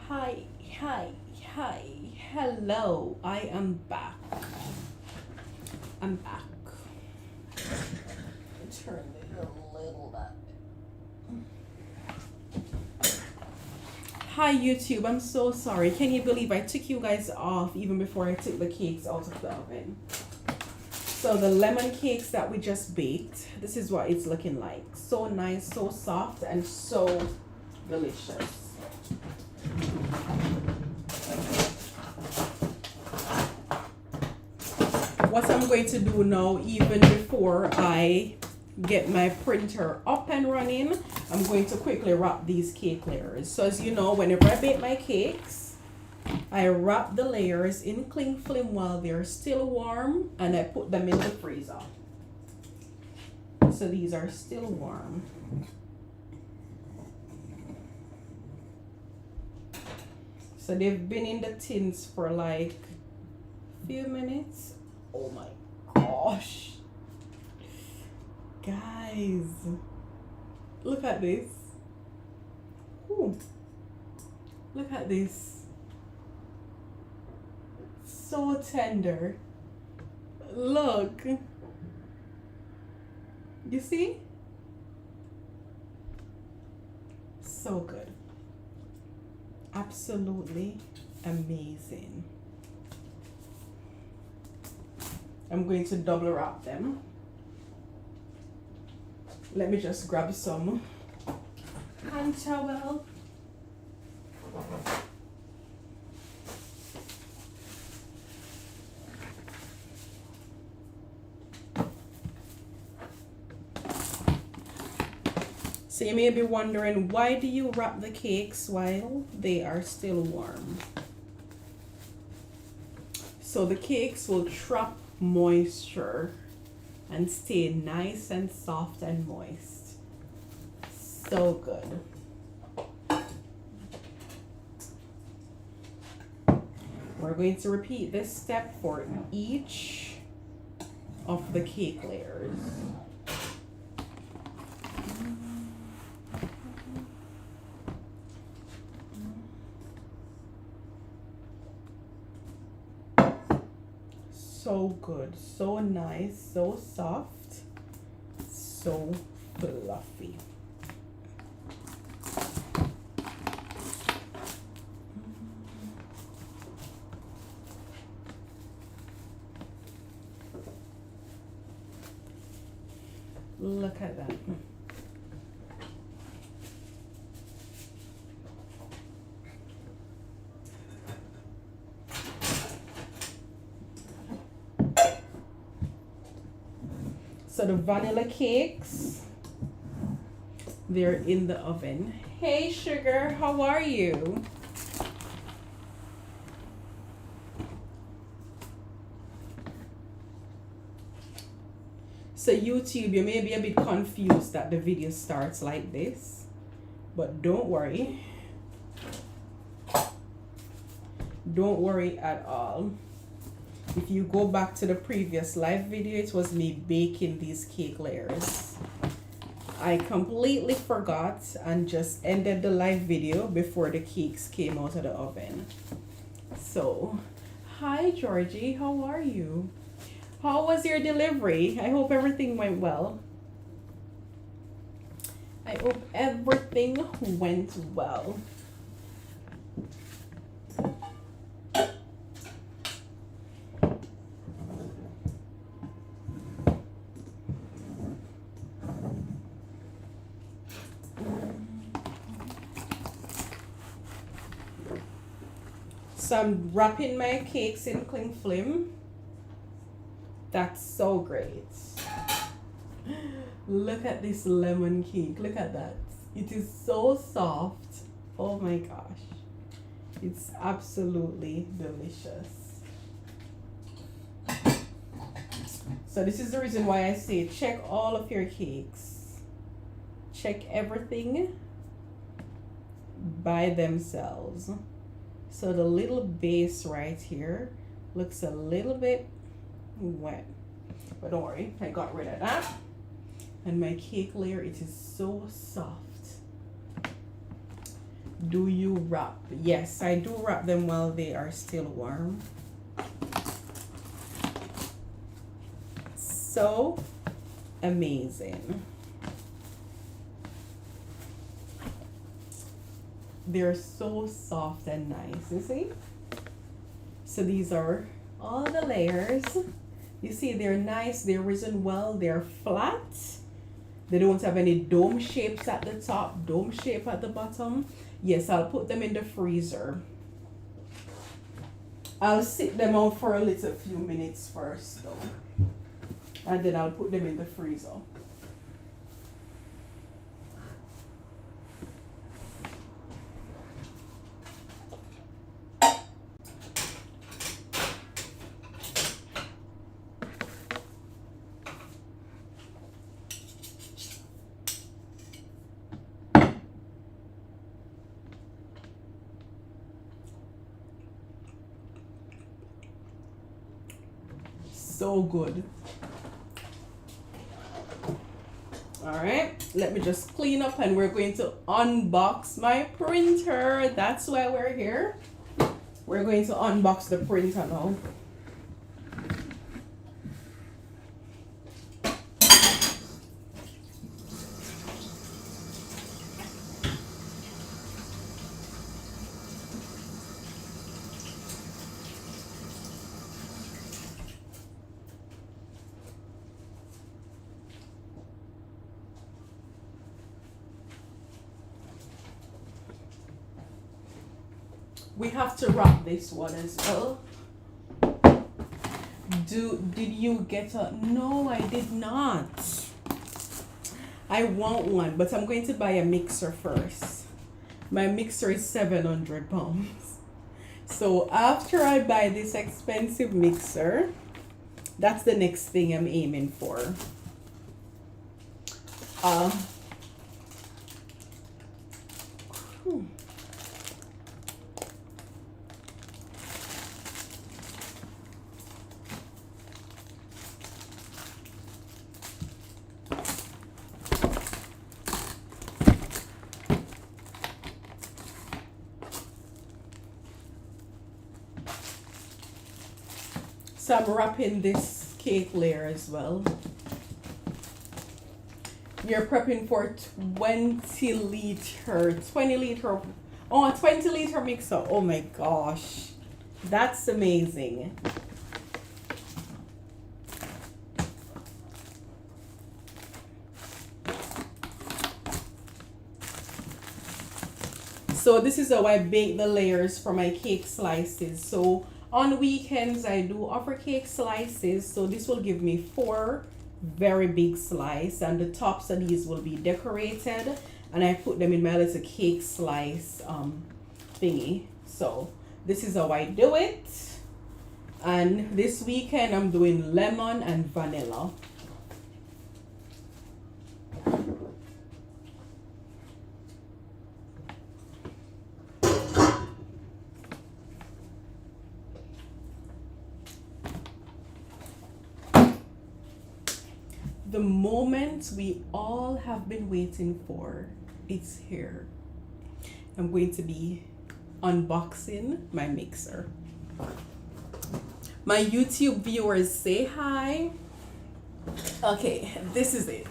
Hi, hi, hi, hello. I am back. I'm back. Turn it a little bit. Hi YouTube, I'm so sorry. Can you believe I took you guys off even before I took the cakes out of the oven? So the lemon cakes that we just baked, this is what it's looking like. So nice, so soft, and so delicious. What I'm going to do now, even before I get my printer up and running, I'm going to quickly wrap these cake layers. So as you know, whenever I bake my cakes, I wrap the layers in cling film while they're still warm, and I put them in the freezer. So these are still warm. So they've been in the tins for like a few minutes. Oh my gosh. Guys, look at this. Ooh. Look at this. So tender. Look. You see? So good. Absolutely amazing. I'm going to double wrap them. Let me just grab some hand towel. So you may be wondering, why do you wrap the cakes while they are still warm? So the cakes will trap moisture and stay nice and soft and moist. So good. We're going to repeat this step for each of the cake layers. So good, so nice, so soft, so fluffy. Look at that. So the vanilla cakes, they're in the oven. Hey sugar, how are you? So YouTube, you may be a bit confused that the video starts like this, but don't worry. Don't worry at all. If you go back to the previous live video, it was me baking these cake layers. I completely forgot and just ended the live video before the cakes came out of the oven. So, hi Georgie, how are you? How was your delivery? I hope everything went well. I hope everything went well. So I'm wrapping my cakes in cling film. That's so great. Look at this lemon cake. Look at that. It is so soft. Oh my gosh. It's absolutely delicious. So this is the reason why I say check all of your cakes. Check everything by themselves. So the little base right here looks a little bit wet, but don't worry, I got rid of that. And my cake layer, it is so soft. Do you wrap? Yes, I do wrap them while they are still warm. So amazing. They're so soft and nice, you see? So these are all the layers. You see, they're nice, they're risen well, they're flat. They don't have any dome shapes at the top, dome shape at the bottom. Yes, I'll put them in the freezer. I'll sit them out for a little few minutes first though. And then I'll put them in the freezer. So good. All right, let me just clean up and we're going to unbox my printer. That's why we're here. We're going to unbox the printer now. We have to wrap this one as well. Did you get a... No, I did not. I want one, but I'm going to buy a mixer first. My mixer is 700 pounds. So after I buy this expensive mixer, that's the next thing I'm aiming for. So I'm wrapping this cake layer as well. You're prepping for 20 liter mixer. Oh my gosh. That's amazing. So this is how I bake the layers for my cake slices. So on weekends, I do offer cake slices, so this will give me 4 very big slices, and the tops of these will be decorated, and I put them in my little cake slice thingy. So this is how I do it, and this weekend I'm doing lemon and vanilla. The moment we all have been waiting for, it's here. I'm going to be unboxing my mixer. My YouTube viewers, say hi. Okay, this is it.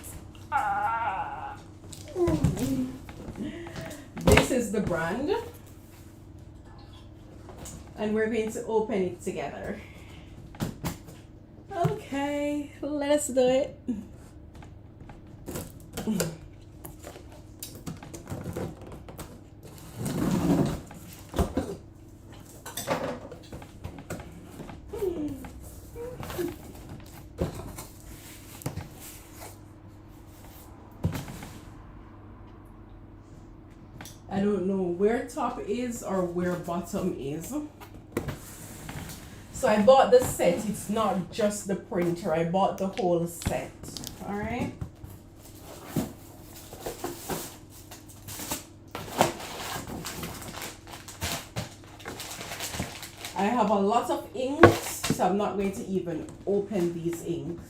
This is the brand. And we're going to open it together. Okay, let's do it. I don't know where top is or where bottom is. So I bought the set. It's not just the printer. I bought the whole set. All right. I have a lot of inks, so I'm not going to even open these inks.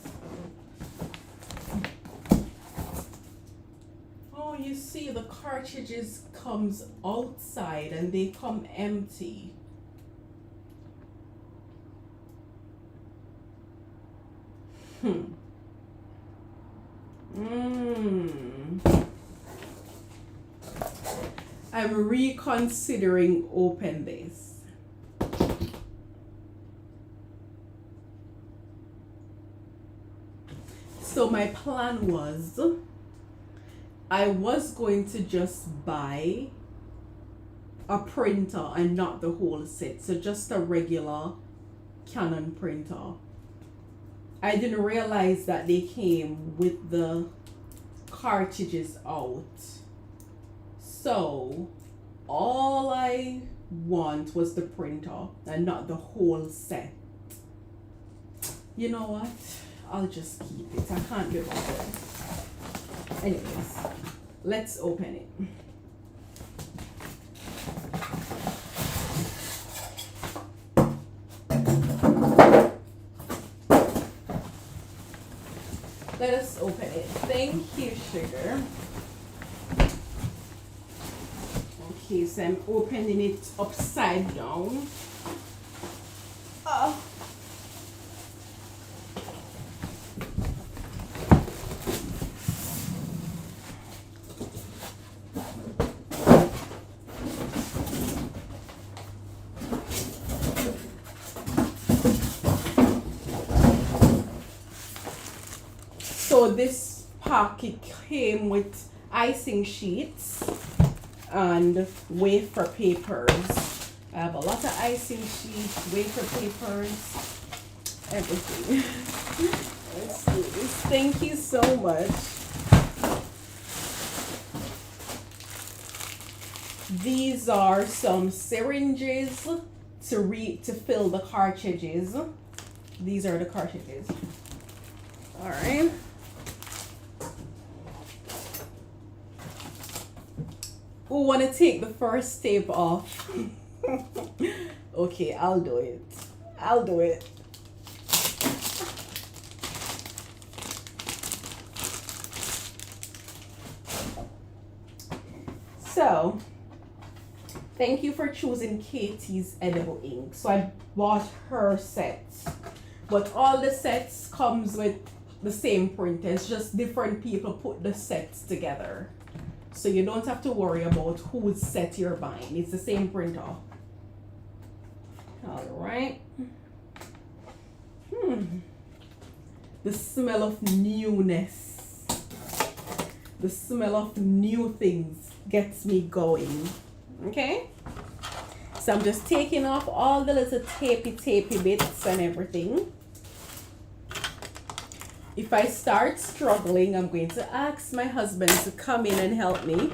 Oh, you see the cartridge is comes outside and they come empty. I'm reconsidering open this. So my plan was, I was going to just buy a printer and not the whole set. So just a regular Canon printer. I didn't realize that they came with the cartridges out. So all I want was the printer and not the whole set. You know what? I'll just keep it. I can't be bothered. Anyways, let's open it. Let us open it. Thank you, sugar. Okay, so I'm opening it upside down. Oh. So this packet came with icing sheets and wafer papers. I have a lot of icing sheets, wafer papers, everything. Let's do this. Thank you so much. These are some syringes to fill the cartridges. These are the cartridges. All right. Who want to take the first tape off? Okay, I'll do it. I'll do it. So, thank you for choosing Katie's edible ink. So I bought her sets, but all the sets comes with the same printer. It's just different people put the sets together. So you don't have to worry about whose set you're buying. It's the same printer. All right. The smell of newness. The smell of new things gets me going. Okay? So I'm just taking off all the little tapey bits and everything. If I start struggling, I'm going to ask my husband to come in and help me.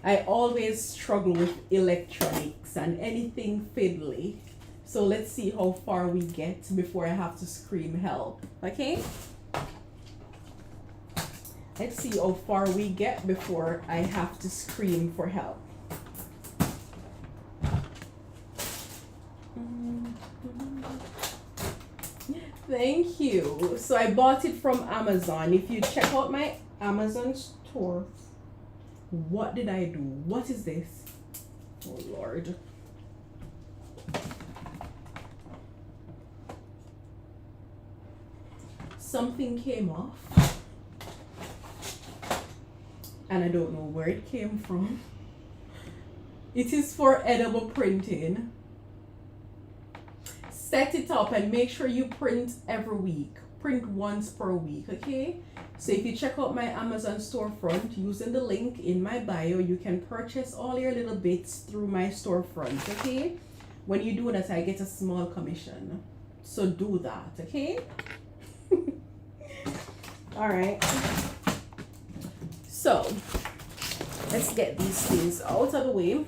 I always struggle with electronics and anything fiddly. So let's see how far we get before I have to scream help. Okay? Let's see how far we get before I have to scream for help. Thank you. So I bought it from Amazon. If you check out my Amazon store, what did I do? What is this? Oh Lord. Something came off. And I don't know where it came from. It is for edible printing. Set it up and make sure you print every week. Print once per week, okay? So if you check out my Amazon storefront using the link in my bio, you can purchase all your little bits through my storefront, okay? When you do that, I get a small commission. So do that, okay? All right. So let's get these things out of the way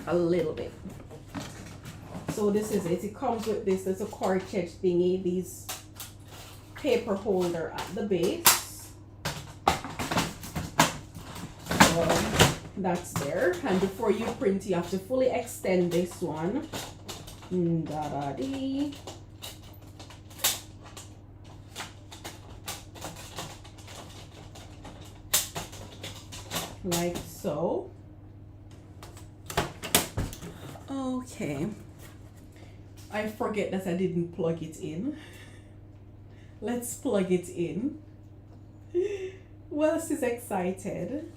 a little bit. So this is it. It comes with this little cartridge thingy, these paper holder at the base. That's there. And before you print, you have to fully extend this one. Da-da-dee. Like so. Okay. I forget that I didn't plug it in. Let's plug it in. Wells is excited.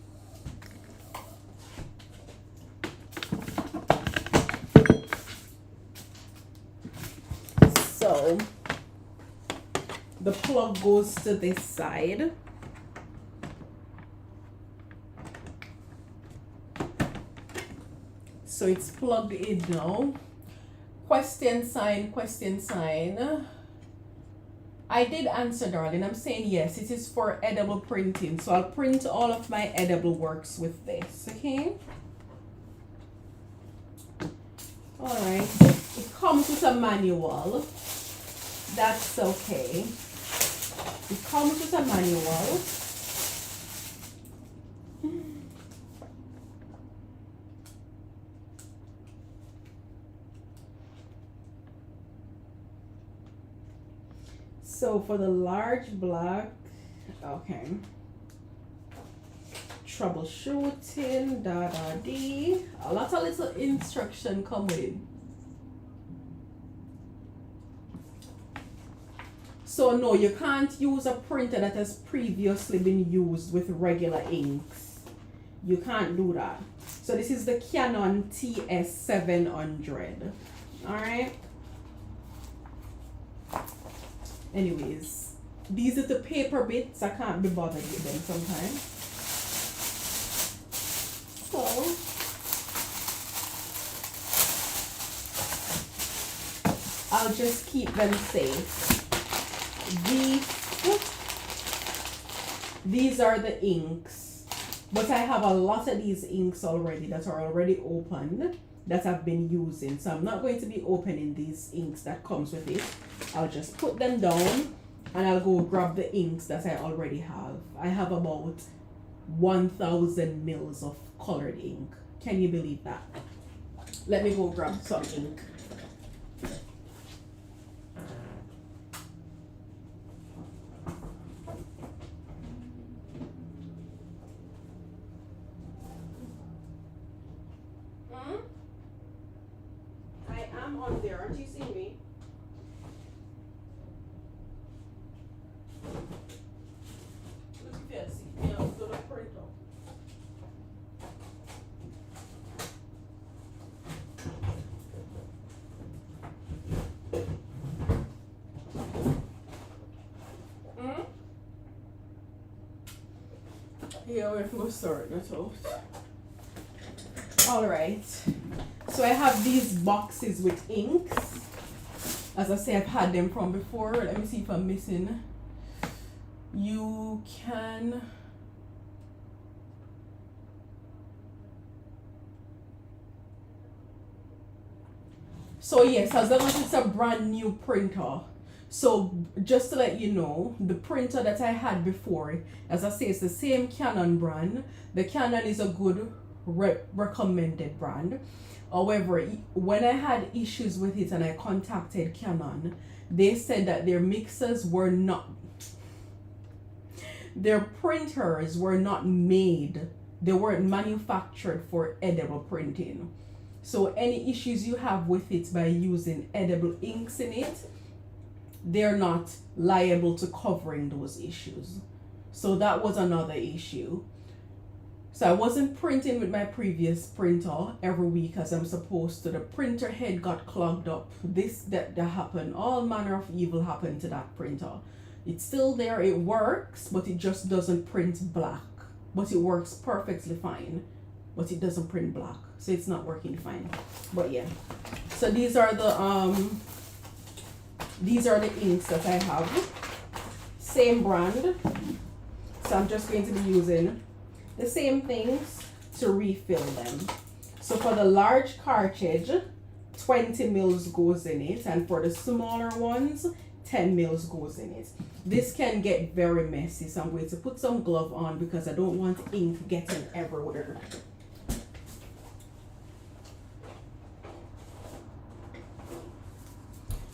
So the plug goes to this side. So it's plugged in now. Question sign, question sign. I did answer, darling. I'm saying yes, it is for edible printing. So I'll print all of my edible works with this, okay? Alright. It comes with a manual. That's okay. It comes with a manual. So for the large block, okay. Troubleshooting, da-da-dee. A lot of little instruction come with it. So no, you can't use a printer that has previously been used with regular inks. You can't do that. So this is the Canon TS700. Alright. Anyways, these are the paper bits. I can't be bothered with them sometimes. So I'll just keep them safe. These are the inks, but I have a lot of these inks already that are already opened that I've been using, so I'm not going to be opening these inks that comes with it. I'll just put them down and I'll go grab the inks that I already have. I have about 1,000 mils of colored ink. Can you believe that? Let me go grab some ink. I am on there. Aren't you seeing me? Look if you see me. I'll do the printer. Yeah, we're going to start that out. Alright. So I have these boxes with inks. As I say, I've had them from before. Let me see if I'm missing. You can... So yes, as long as it's a brand new printer. So just to let you know, the printer that I had before, as I say, it's the same Canon brand. The Canon is a good recommended brand. However, when I had issues with it and I contacted Canon, they said that their mixers were not, their printers were not made, they weren't manufactured for edible printing. So any issues you have with it by using edible inks in it, they're not liable to covering those issues. So that was another issue. So I wasn't printing with my previous printer every week as I'm supposed to. The printer head got clogged up. That happened. All manner of evil happened to that printer. It's still there, it works, but it just doesn't print black. But it works perfectly fine, but it doesn't print black. So it's not working fine. But yeah. So these are the inks that I have. Same brand. So I'm just going to be using the same things to refill them. So for the large cartridge, 20 mils goes in it, and for the smaller ones, 10 mils goes in it. This can get very messy, so I'm going to put some glove on because I don't want ink getting everywhere.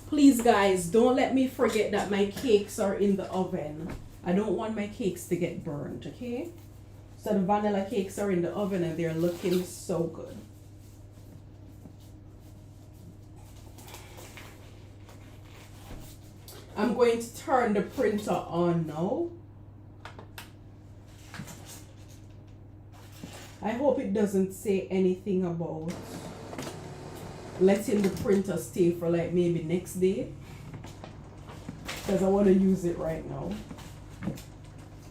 Please guys, don't let me forget that my cakes are in the oven. I don't want my cakes to get burned, okay? So the vanilla cakes are in the oven and they're looking so good. I'm going to turn the printer on now. I hope it doesn't say anything about letting the printer stay for like maybe next day, because I want to use it right now.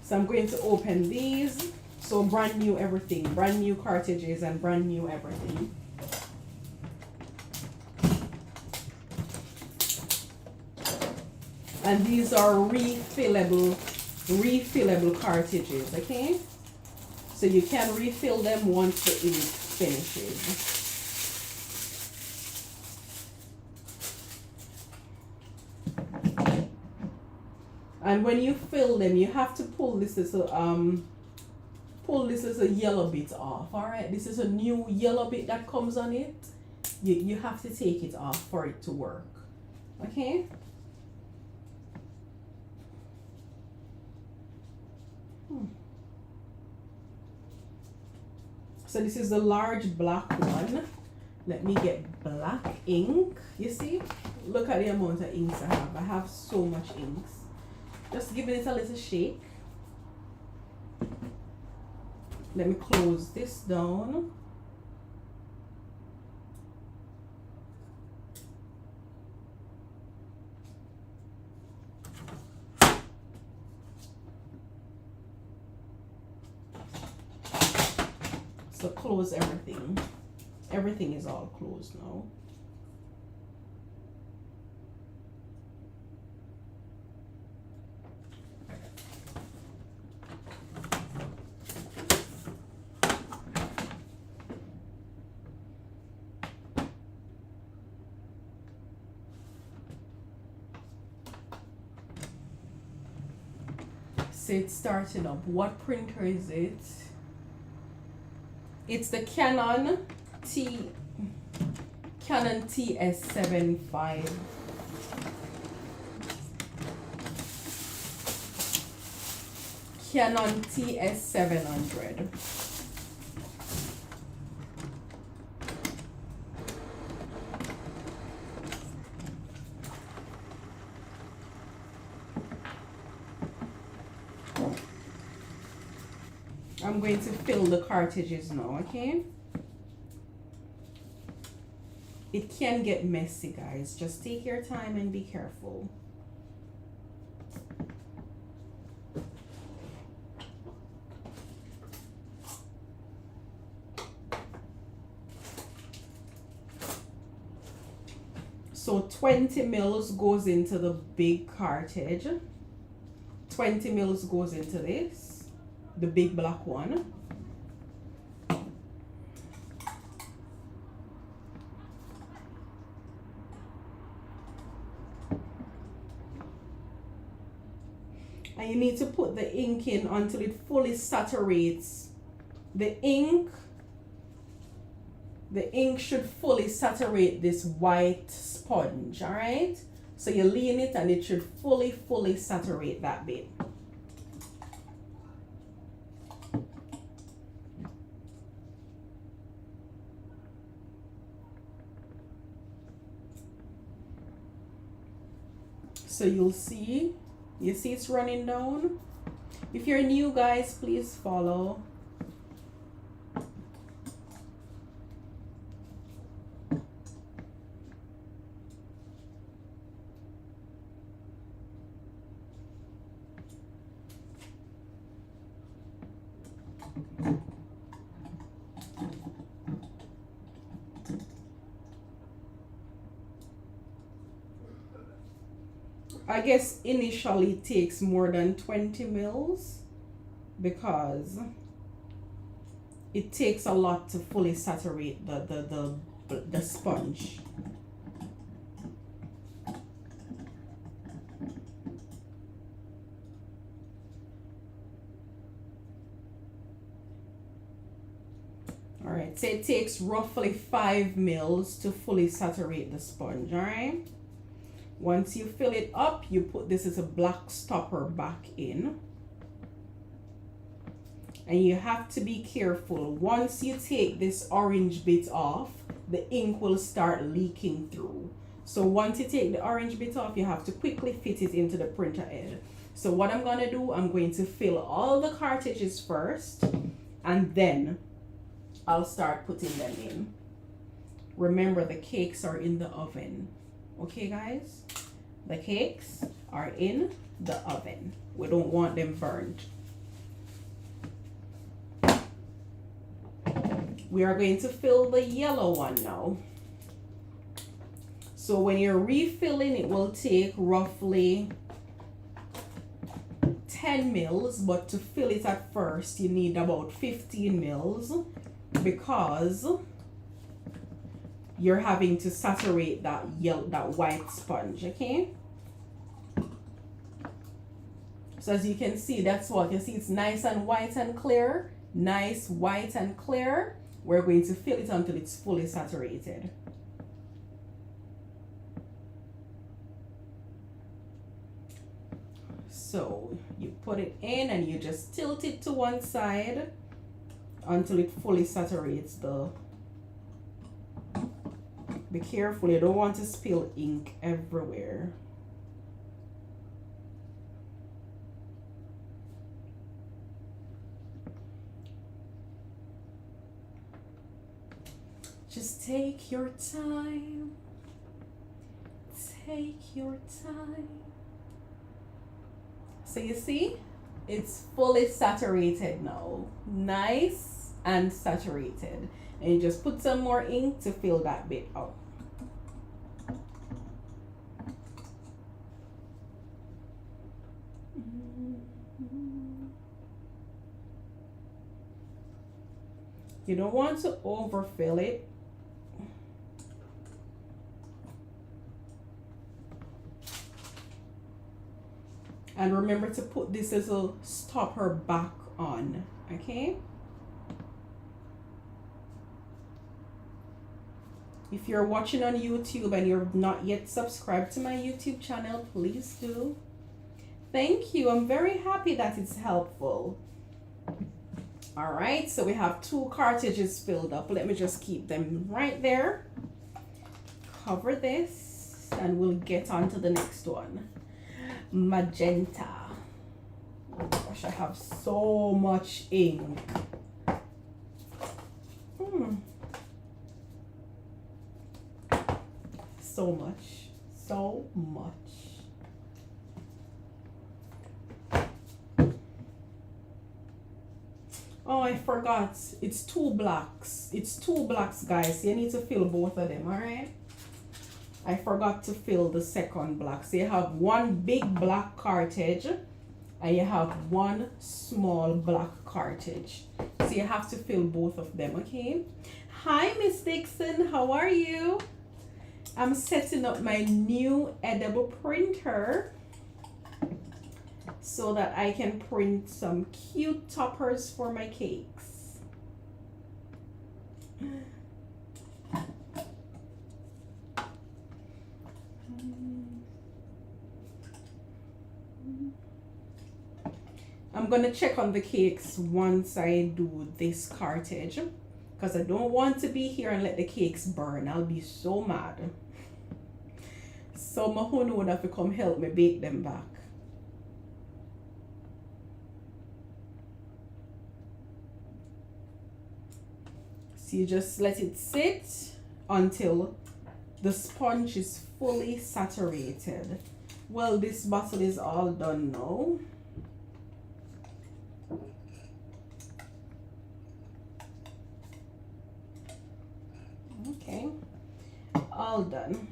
So I'm going to open these. So brand new everything, brand new cartridges and brand new everything. And these are refillable cartridges, okay? So you can refill them once the ink finishes. And when you fill them, you have to pull this little yellow bit off. All right, this is a new yellow bit that comes on it. You have to take it off for it to work. Okay. So this is the large black one. Let me get black ink. You see? Look at the amount of inks I have. I have so much inks. Just giving it a little shake. Let me close this down. So close everything. Everything is all closed now. So it's starting up. What printer is it? It's the Canon TS75. Canon TS700. I'm going to fill the cartridges now, okay? It can get messy, guys. Just take your time and be careful. So 20 mils goes into the big cartridge. 20 mils goes into this, the big black one. And you need to put the ink in until it fully saturates. The ink should fully saturate this white sponge, all right? So you lean it and it should fully saturate that bit. So you see it's running down. If you're new, guys, please follow. I guess initially it takes more than 20 mils because it takes a lot to fully saturate the sponge. All right, so it takes roughly 5 mils to fully saturate the sponge, all right? Once you fill it up, you put this as a black stopper back in. And you have to be careful. Once you take this orange bit off, the ink will start leaking through. So once you take the orange bit off, you have to quickly fit it into the printer head. So what I'm going to do, I'm going to fill all the cartridges first, and then I'll start putting them in. Remember, the cakes are in the oven. Okay, guys? The cakes are in the oven. We don't want them burned. We are going to fill the yellow one now. So when you're refilling, it will take roughly 10 mils, but to fill it at first, you need about 15 mils because you're having to saturate that white sponge, okay? So as you can see, that's what you see. It's nice and white and clear. Nice, white and clear. We're going to fill it until it's fully saturated. So you put it in and you just tilt it to one side until it fully saturates the... Be careful, you don't want to spill ink everywhere. Just take your time. Take your time. So you see, it's fully saturated now. Nice and saturated. And you just put some more ink to fill that bit up. You don't want to overfill it. And remember to put this little stopper back on, okay? If you're watching on YouTube and you're not yet subscribed to my YouTube channel, please do. Thank you. I'm very happy that it's helpful. All right, so we have 2 cartridges filled up. Let me just keep them right there. Cover this and we'll get on to the next one. Magenta. Oh gosh, I have so much ink. So much. So much. Oh, I forgot. It's 2 blocks. It's 2 blocks, guys. You need to fill both of them, all right? I forgot to fill the second block. So you have 1 big black cartridge and you have 1 small black cartridge. So you have to fill both of them, okay? Hi, Miss Dixon. How are you? I'm setting up my new edible printer so that I can print some cute toppers for my cakes. I'm gonna check on the cakes once I do this cartridge because I don't want to be here and let the cakes burn. I'll be so mad. So my honey would have to come help me bake them back. So you just let it sit until the sponge is fully saturated. Well, this bottle is all done now. Okay, all done.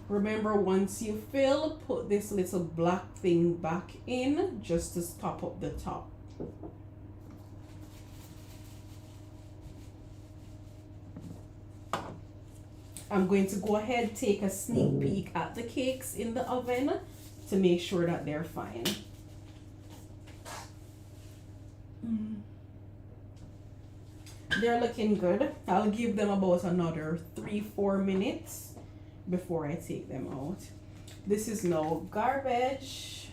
Remember, once you fill, put this little black thing back in just to stop up the top. I'm going to go ahead, take a sneak peek at the cakes in the oven to make sure that they're fine. They're looking good. I'll give them about another 3-4 minutes before I take them out. This is no garbage.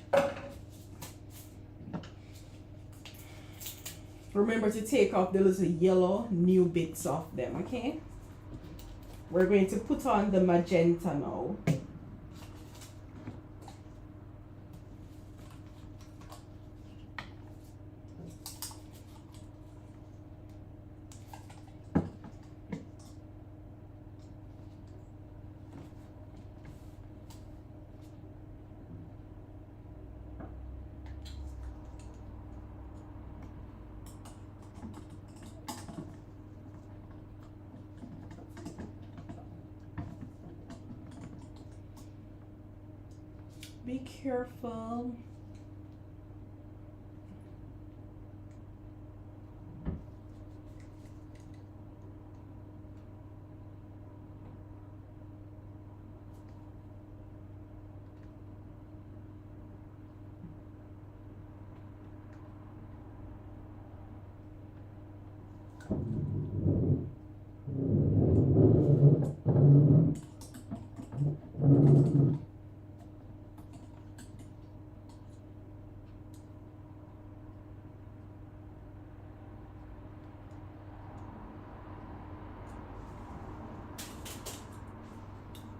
Remember to take off the little yellow new bits off them, okay? We're going to put on the magenta now. Be careful.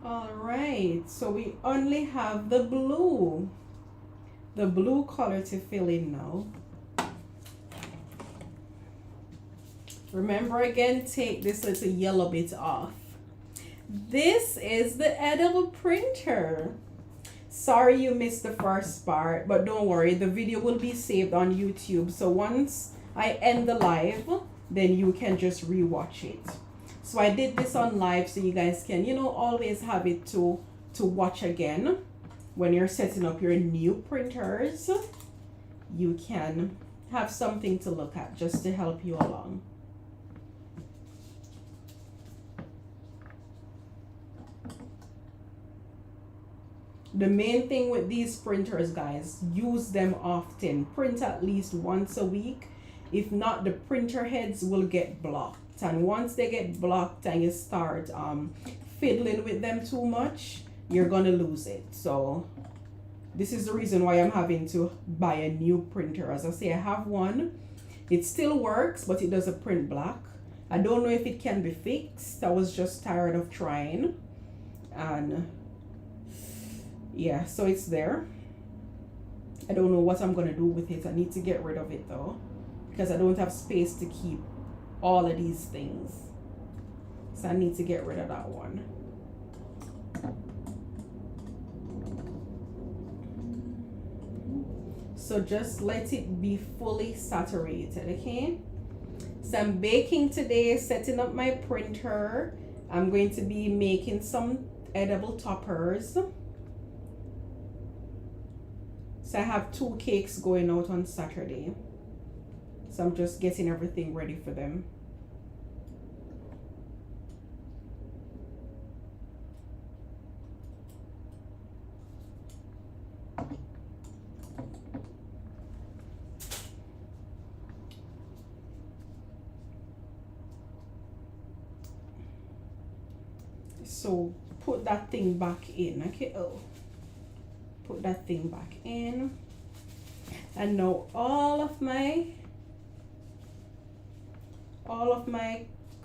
All right, so we only have the blue color to fill in now. Remember again, take this little yellow bit off. This is the edible printer. Sorry you missed the first part, but don't worry, the video will be saved on YouTube. So once I end the live, then you can just rewatch it. So I did this on live so you guys can, you know, always have it to watch again. When you're setting up your new printers, you can have something to look at just to help you along. The main thing with these printers, guys, use them often. Print at least once a week. If not, the printer heads will get blocked. And once they get blocked and you start fiddling with them too much, you're gonna lose it. So this is the reason why I'm having to buy a new printer. As I say, I have one. It still works, but it doesn't print black. I don't know if it can be fixed. I was just tired of trying. And yeah, so it's there. I don't know what I'm gonna do with it. I need to get rid of it though, because I don't have space to keep all of these things. So I need to get rid of that one. So just let it be fully saturated, okay? So I'm baking today, setting up my printer. I'm going to be making some edible toppers. So I have 2 cakes going out on Saturday. So I'm just getting everything ready for them. So put that thing back in, okay? Oh, put that thing back in. And now all of my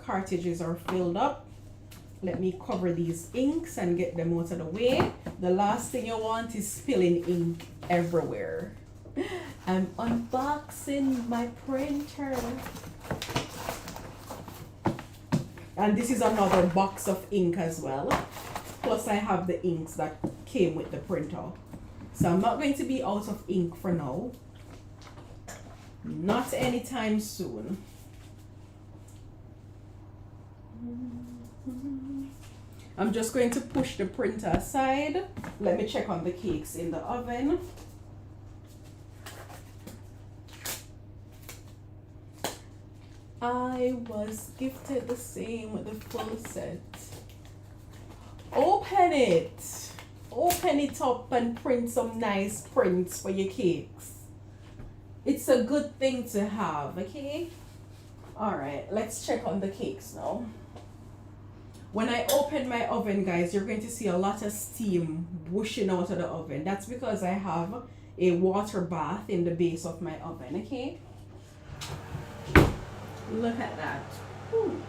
cartridges are filled up. Let me cover these inks and get them out of the way. The last thing you want is spilling ink everywhere. I'm unboxing my printer. And this is another box of ink as well. Plus I have the inks that came with the printer. So I'm not going to be out of ink for now. Not anytime soon. I'm just going to push the printer aside. Let me check on the cakes in the oven. I was gifted the same with the full set. Open it. Open it up and print some nice prints for your cakes. It's a good thing to have, okay? All right, let's check on the cakes now. When I open my oven, guys, you're going to see a lot of steam whooshing out of the oven. That's because I have a water bath in the base of my oven, okay? Look at that. Whew.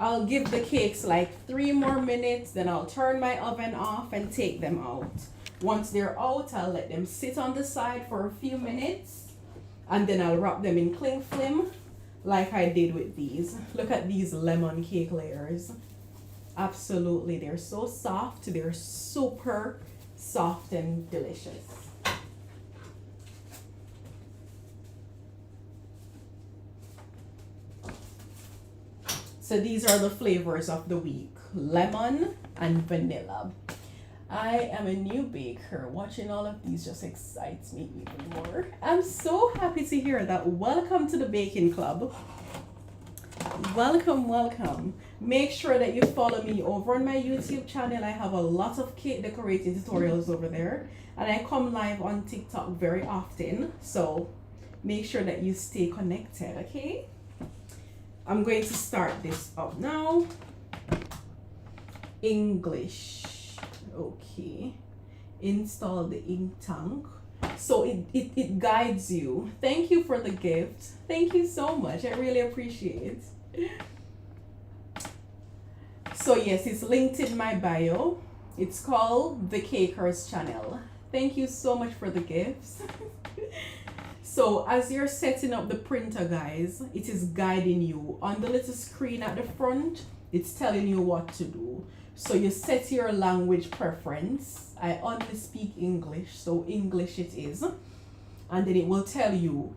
I'll give the cakes like 3 more minutes, then I'll turn my oven off and take them out. Once they're out, I'll let them sit on the side for a few minutes, and then I'll wrap them in cling film like I did with these. Look at these lemon cake layers. Absolutely, they're so soft. They're super soft and delicious. So these are the flavors of the week: lemon and vanilla. I am a new baker. Watching all of these just excites me even more. I'm so happy to hear that. Welcome to the baking club. Welcome, welcome. Make sure that you follow me over on my YouTube channel. I have a lot of cake decorating tutorials over there, and I come live on TikTok very often. So make sure that you stay connected, okay? I'm going to start this up now. English. Okay. Install the ink tank. So it guides you. Thank you for the gift. Thank you so much. I really appreciate it. So yes, it's linked in my bio. It's called The Cakers Channel. Thank you so much for the gifts. So as you're setting up the printer, guys, it is guiding you. On the little screen at the front, it's telling you what to do. So you set your language preference. I only speak English, so English it is. And then it will tell you,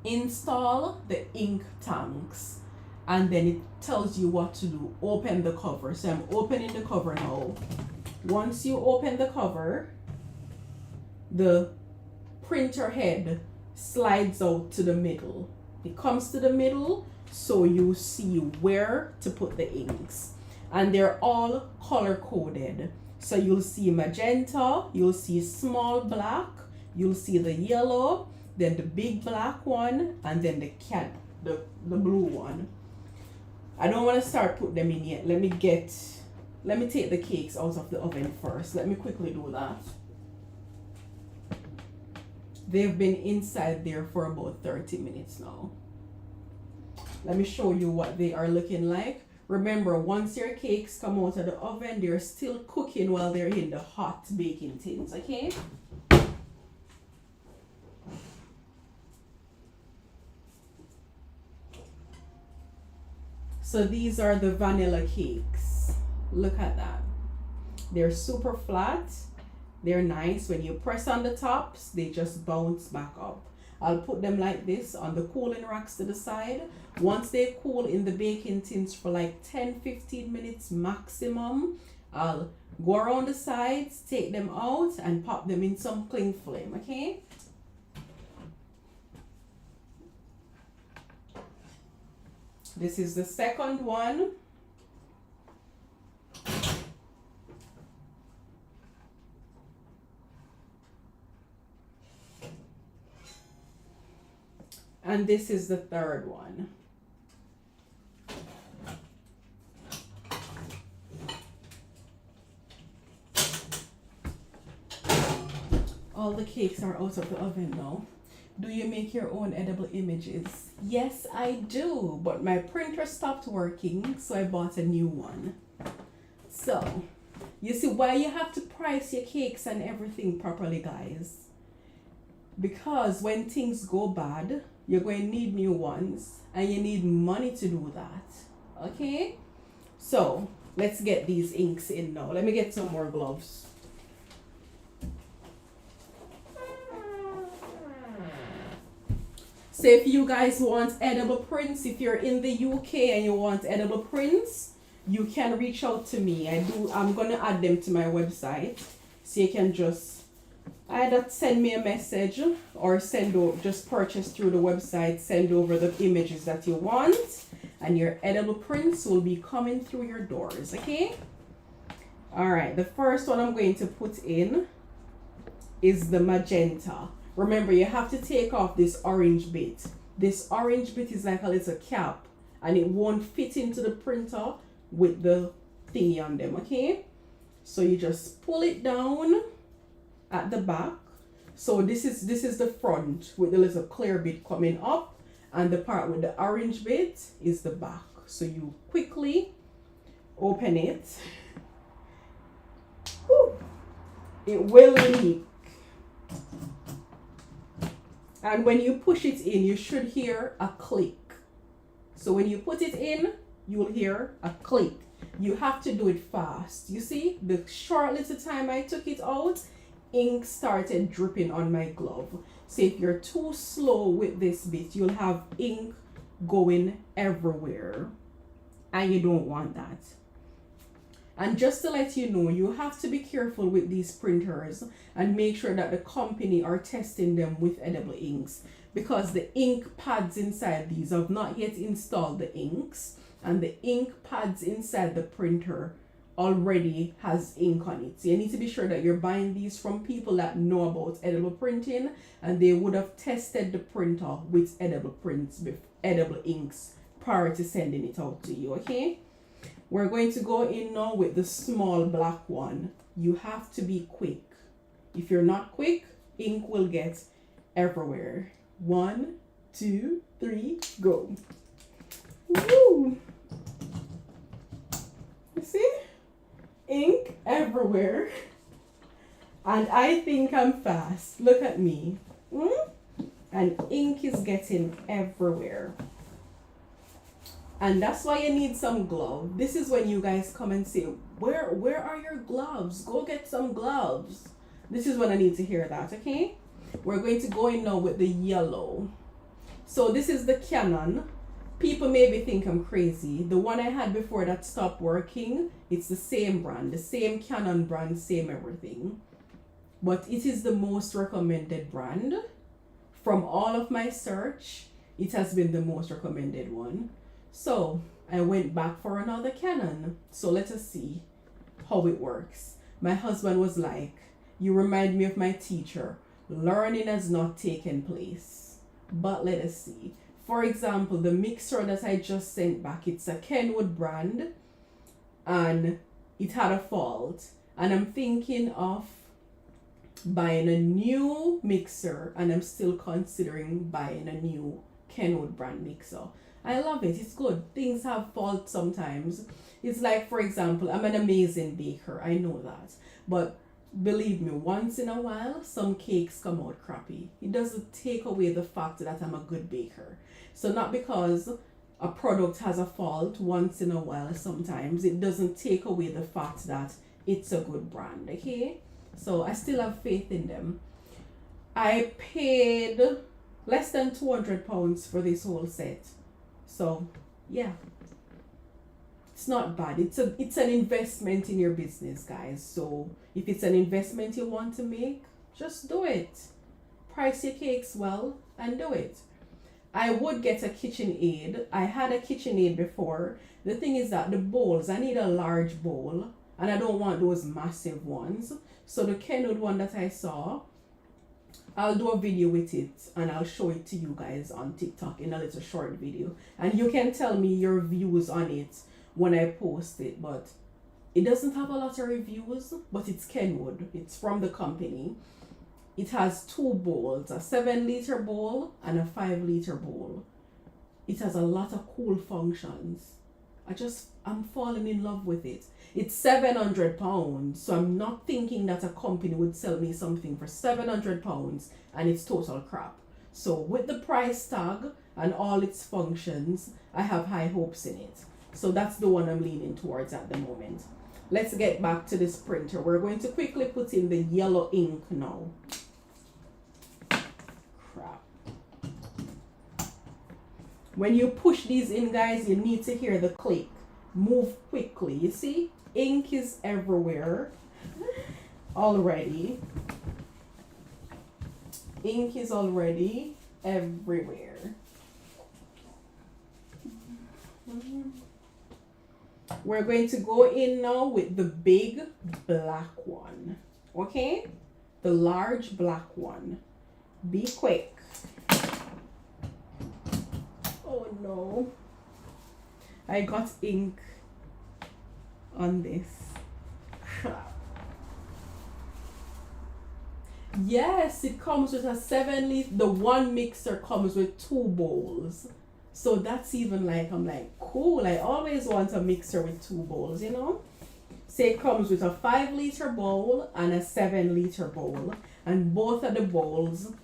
install the ink tanks. And then it tells you what to do. Open the cover. So I'm opening the cover now. Once you open the cover, the printer head slides out to the middle. It comes to the middle, so you see where to put the inks. And they're all color coded. So you'll see magenta, you'll see small black, you'll see the yellow, then the big black one, and then the blue one. I don't want to start putting them in yet. Let me take the cakes out of the oven first. Let me quickly do that. They've been inside there for about 30 minutes now. Let me show you what they are looking like. Remember, once your cakes come out of the oven, they're still cooking while they're in the hot baking tins, okay? So these are the vanilla cakes. Look at that. They're super flat. They're nice. When you press on the tops, they just bounce back up. I'll put them like this on the cooling racks to the side. Once they cool in the baking tins for like 10-15 minutes maximum, I'll go around the sides, take them out, and pop them in some cling film, okay? This is the second one. And this is the third one. All the cakes are out of the oven now. Do you make your own edible images? Yes, I do, but my printer stopped working, so I bought a new one. So, you see why you have to price your cakes and everything properly, guys? Because when things go bad, you're going to need new ones, and you need money to do that. Okay? So, let's get these inks in now. Let me get some more gloves. So if you guys want edible prints, if you're in the UK and you want edible prints, you can reach out to me. I'm gonna add them to my website. So you can just either send me a message or just purchase through the website, send over the images that you want, and your edible prints will be coming through your doors, okay? All right, the first one I'm going to put in is the magenta. Remember, you have to take off this orange bit. This orange bit is like a little cap, and it won't fit into the printer with the thingy on them, okay? So you just pull it down at the back. So this is the front with the little clear bit coming up, and the part with the orange bit is the back. So you quickly open it. Whew. It will leak. And when you push it in, you should hear a click. So when you put it in, you'll hear a click. You have to do it fast. You see, the short little time I took it out, ink started dripping on my glove. So if you're too slow with this bit, you'll have ink going everywhere. And you don't want that. And just to let you know, you have to be careful with these printers and make sure that the company are testing them with edible inks, because the ink pads inside these have not yet installed the inks, and the ink pads inside the printer already has ink on it. So you need to be sure that you're buying these from people that know about edible printing, and they would have tested the printer with edible inks prior to sending it out to you, okay? We're going to go in now with the small black one. You have to be quick. If you're not quick, ink will get everywhere. 1, 2, 3, go. Woo! You see? Ink everywhere. And I think I'm fast. Look at me. And ink is getting everywhere. And that's why you need some gloves. This is when you guys come and say, where are your gloves? Go get some gloves. This is when I need to hear that, okay? We're going to go in now with the yellow. So this is the Canon. People maybe think I'm crazy. The one I had before that stopped working, it's the same brand, the same Canon brand, same everything. But it is the most recommended brand. From all of my search, it has been the most recommended one. So I went back for another Canon. So let us see how it works. My husband was like, you remind me of my teacher. Learning has not taken place. But let us see. For example, the mixer that I just sent back, it's a Kenwood brand, and it had a fault. And I'm thinking of buying a new mixer, and I'm still considering buying a new Kenwood brand mixer. I love it. It's good. Things have faults sometimes. It's like, for example, I'm an amazing baker. I know that. But believe me, once in a while, some cakes come out crappy. It doesn't take away the fact that I'm a good baker. So not because a product has a fault once in a while, sometimes it doesn't take away the fact that it's a good brand, okay? So I still have faith in them. I paid less than £200 for this whole set. So yeah, it's not bad. It's an investment in your business, guys. So if it's an investment you want to make, just do it. Price your cakes well and do it. I would get a KitchenAid. I had a KitchenAid before. The thing is that the bowls, I need a large bowl, and I don't want those massive ones. So the Kenwood one that I saw, I'll do a video with it and I'll show it to you guys on TikTok in a little short video. And you can tell me your views on it when I post it. But it doesn't have a lot of reviews, but it's Kenwood. It's from the company. It has 2 bowls, a 7-liter bowl and a 5-liter bowl. It has a lot of cool functions. I'm falling in love with it. It's £700, so I'm not thinking that a company would sell me something for £700 and it's total crap. So with the price tag and all its functions, I have high hopes in it. So that's the one I'm leaning towards at the moment. Let's get back to this printer. We're going to quickly put in the yellow ink now. Crap. When you push these in, guys, you need to hear the click. Move quickly. You see? Ink is everywhere already. Ink is already everywhere. We're going to go in now with the big black one. Okay? The large black one. Be quick. Oh no. I got ink on this. Yes, it comes with a 7 liter. The one mixer comes with 2 bowls. So that's even like, I'm like, cool. I always want a mixer with 2 bowls, you know? So it comes with a 5 liter bowl and a 7 liter bowl. And both of the bowls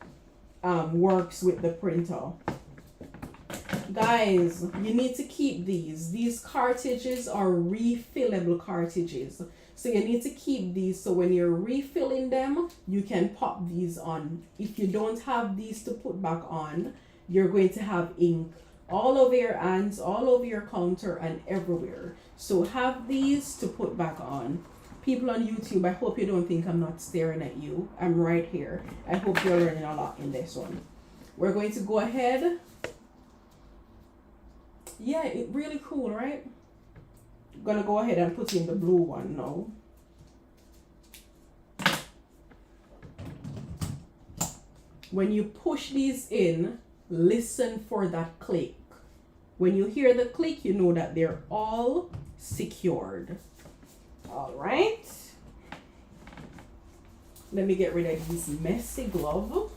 works with the printer. Guys, you need to keep these. These cartridges are refillable cartridges. So you need to keep these so when you're refilling them, you can pop these on. If you don't have these to put back on, you're going to have ink all over your hands, all over your counter, and everywhere. So have these to put back on. People on YouTube, I hope you don't think I'm not staring at you. I'm right here. I hope you're learning a lot in this one. We're going to go ahead. Yeah, it's really cool, right? I'm gonna go ahead and put in the blue one now. When you push these in, listen for that click. When you hear the click, you know that they're all secured. All right. Let me get rid of this messy glove.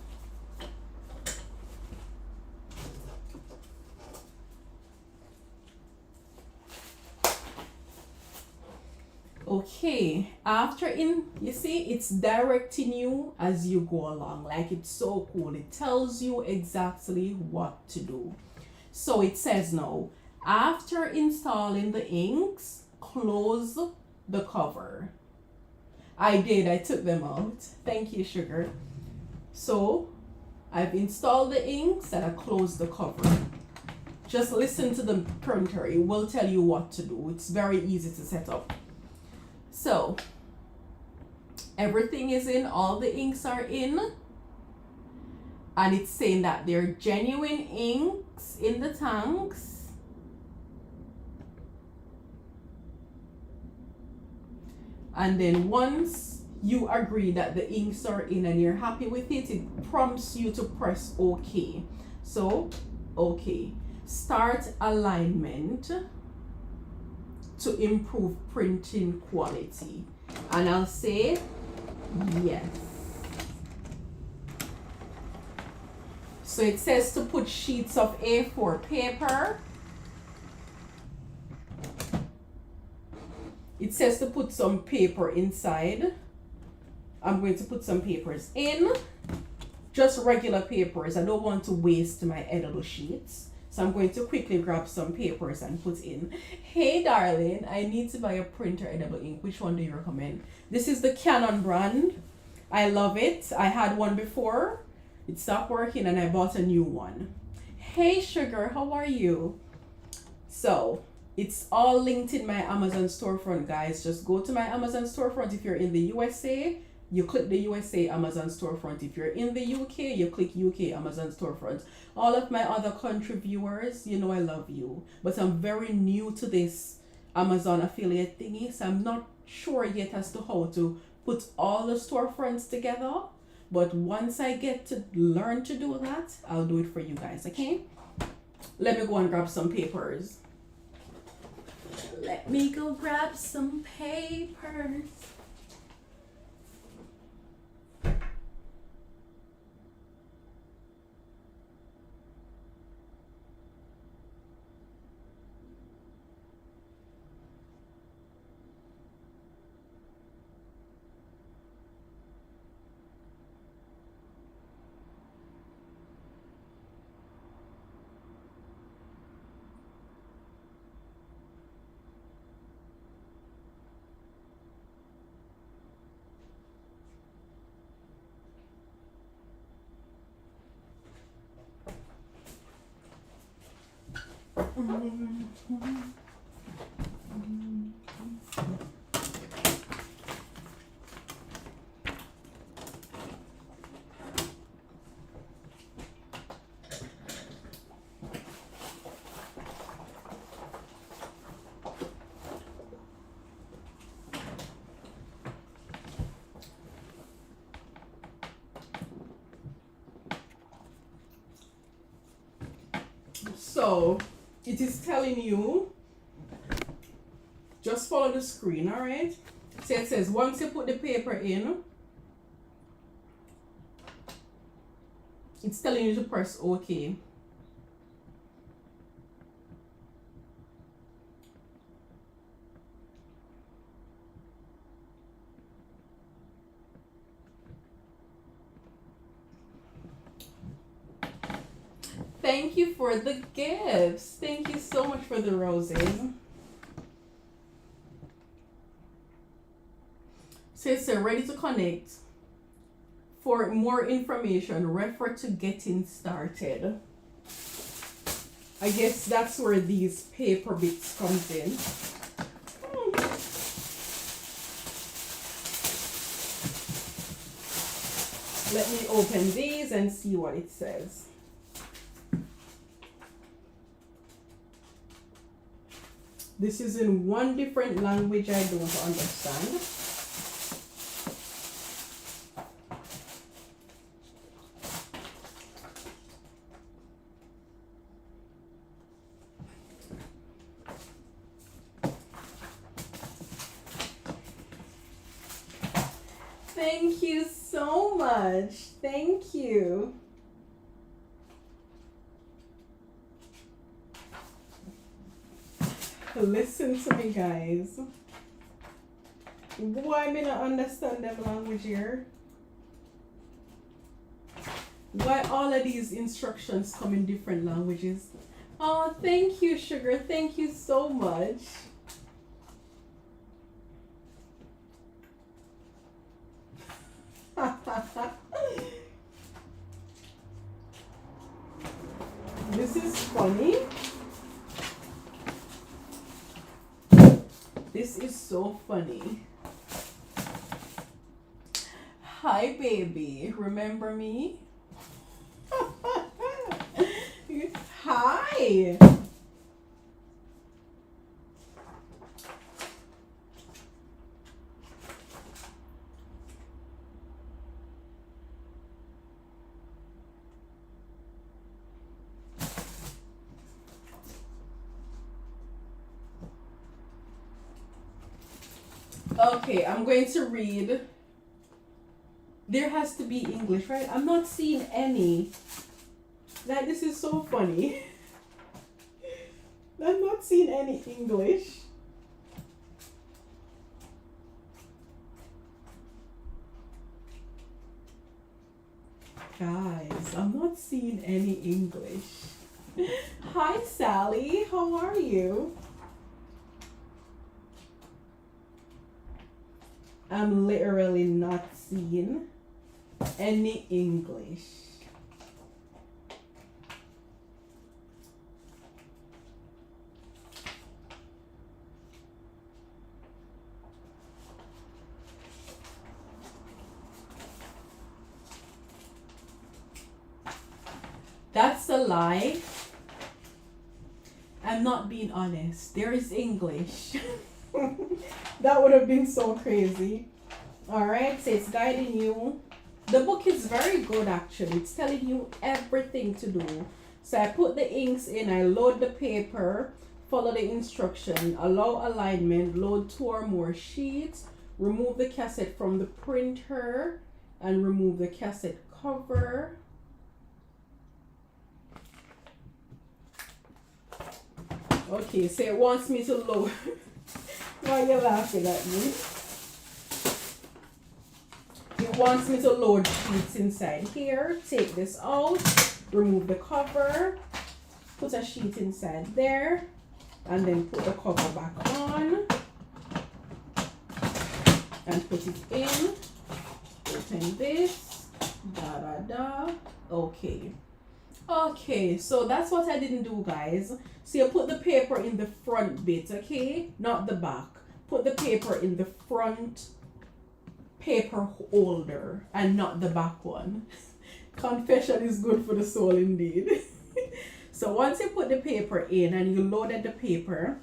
Okay, you see, it's directing you as you go along. Like, it's so cool. It tells you exactly what to do. So it says now, after installing the inks, close the cover. I took them out. Thank you, sugar. So I've installed the inks and I closed the cover. Just listen to the printer. It will tell you what to do. It's very easy to set up. So everything is in, all the inks are in, and it's saying that they're genuine inks in the tanks. And then once you agree that the inks are in and you're happy with it, it prompts you to press OK. So, OK. Start alignment to improve printing quality. And I'll say yes. So it says to put sheets of A4 paper. It says to put some paper inside. I'm going to put some papers in. Just regular papers. I don't want to waste my edible sheets. So I'm going to quickly grab some papers and put in. Hey darling, I need to buy a printer edible ink. Which one do you recommend? This is the Canon brand. I love it. I had one before. It stopped working and I bought a new one. Hey sugar, how are you? So it's all linked in my Amazon storefront, guys. Just go to my Amazon storefront. If you're in the USA, you click the USA Amazon storefront. If you're in the UK, you click UK Amazon storefront. All of my other country viewers, you know I love you. But I'm very new to this Amazon affiliate thingy, so I'm not sure yet as to how to put all the storefronts together. But once I get to learn to do that, I'll do it for you guys, okay? Let me go and grab some papers. Let me go grab some papers. So it is telling you, just follow the screen, all right? So it says once you put the paper in, it's telling you to press OK. Thank you for the gifts. Thank you so much for the roses. So it's ready to connect. For more information, refer to getting started. I guess that's where these paper bits comes in. Let me open these and see what it says. This is in one different language I don't understand. Thank you so much. Thank you. Listen to me, guys. Why me not understand them language here? Why all of these instructions come in different languages? Oh, thank you, Sugar. Thank you so much. This is funny. This is so funny. Hi, baby. Remember me? Hi. Okay, I'm going to read. There has to be English, right? I'm not seeing any. Like, this is so funny. I'm not seeing any English. Guys, I'm not seeing any English. Hi, Sally. How are you? I'm literally not seeing any English. That's a lie. I'm not being honest. There is English. That would have been so crazy. Alright, so it's guiding you. The book is very good actually. It's telling you everything to do. So I put the inks in, I load the paper, follow the instruction, allow alignment, load 2 or more sheets, remove the cassette from the printer, and remove the cassette cover. Okay, so it wants me to load. Why are you laughing at me? It wants me to load sheets inside here. Take this out, remove the cover, put a sheet inside there, and then put the cover back on and put it in. Open this. Da da da. Okay. Okay, so that's what I didn't do, guys. So you put the paper in the front bit, okay? Not the back. Put the paper in the front paper holder and not the back one. Confession is good for the soul indeed. So once you put the paper in and you loaded the paper,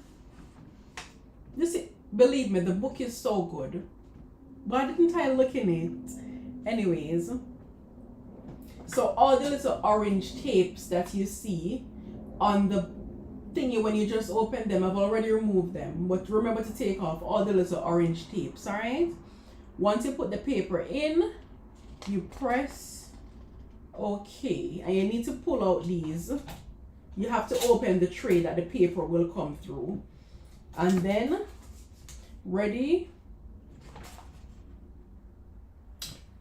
you see, believe me, the book is so good. Why didn't I look in it? Anyways, so all the little orange tapes that you see on the thingy when you just open them, I've already removed them. But remember to take off all the little orange tapes, alright? Once you put the paper in, you press OK. And you need to pull out these. You have to open the tray that the paper will come through. And then, ready?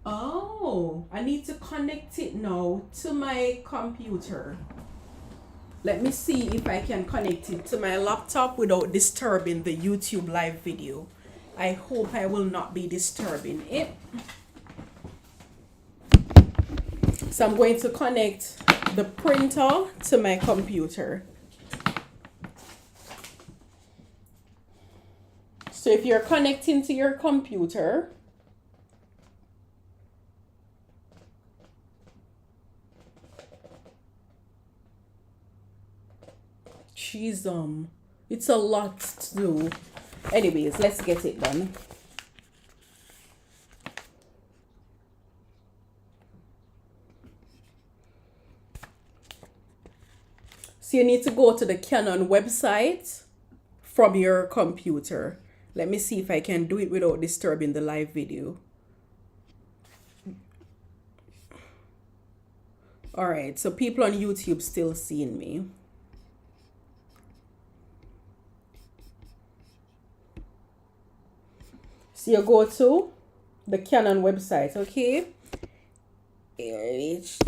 Oh, I need to connect it now to my computer. Let me see if I can connect it to my laptop without disturbing the YouTube live video. I hope I will not be disturbing it. So I'm going to connect the printer to my computer. So if you're connecting to your computer, jeez, it's a lot to do. Anyways, let's get it done. So you need to go to the Canon website from your computer. Let me see if I can do it without disturbing the live video. All right, so people on YouTube still seeing me. So you go to the Canon website, okay? http://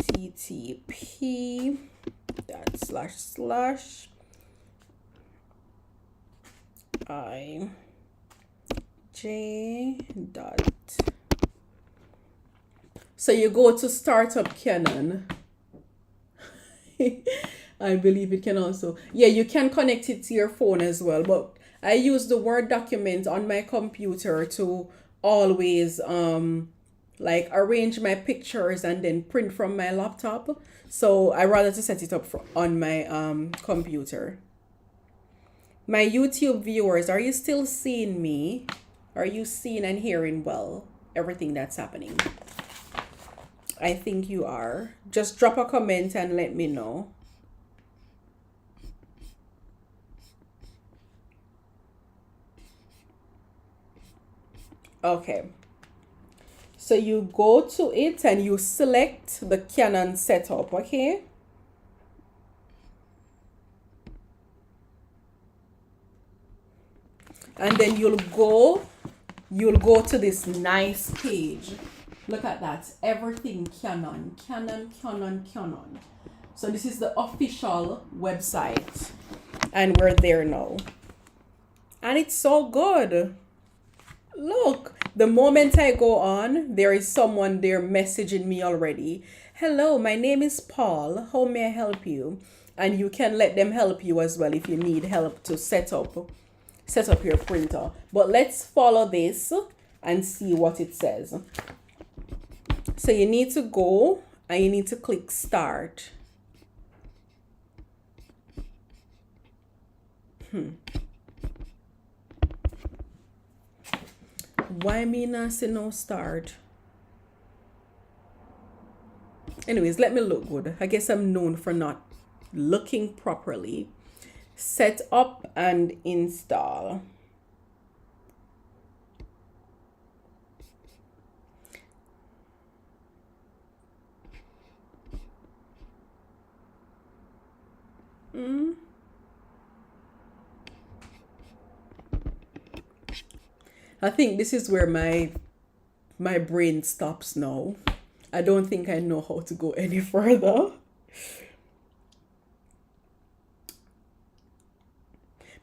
So you go to Startup Canon. I believe it can also, yeah, you can connect it to your phone as well, but I use the Word document on my computer to always like arrange my pictures and then print from my laptop. So I rather to set it up on my computer. My YouTube viewers, are you still seeing me? Are you seeing and hearing well everything that's happening? I think you are. Just drop a comment and let me know. Okay. So you go to it and you select the Canon setup, okay? And then you'll go to this nice page. Look at that. Everything Canon. So this is the official website. And we're there now. And it's so good. Look, the moment I go on, there is someone there messaging me already. Hello, my name is Paul. How may I help you? And you can let them help you as well if you need help to set up your printer. But let's follow this and see what it says. So you need to go and you need to click start. Why me not say no start? Anyways, let me look good. I guess I'm known for not looking properly. Set up and install. I think this is where my brain stops now. I don't think I know how to go any further.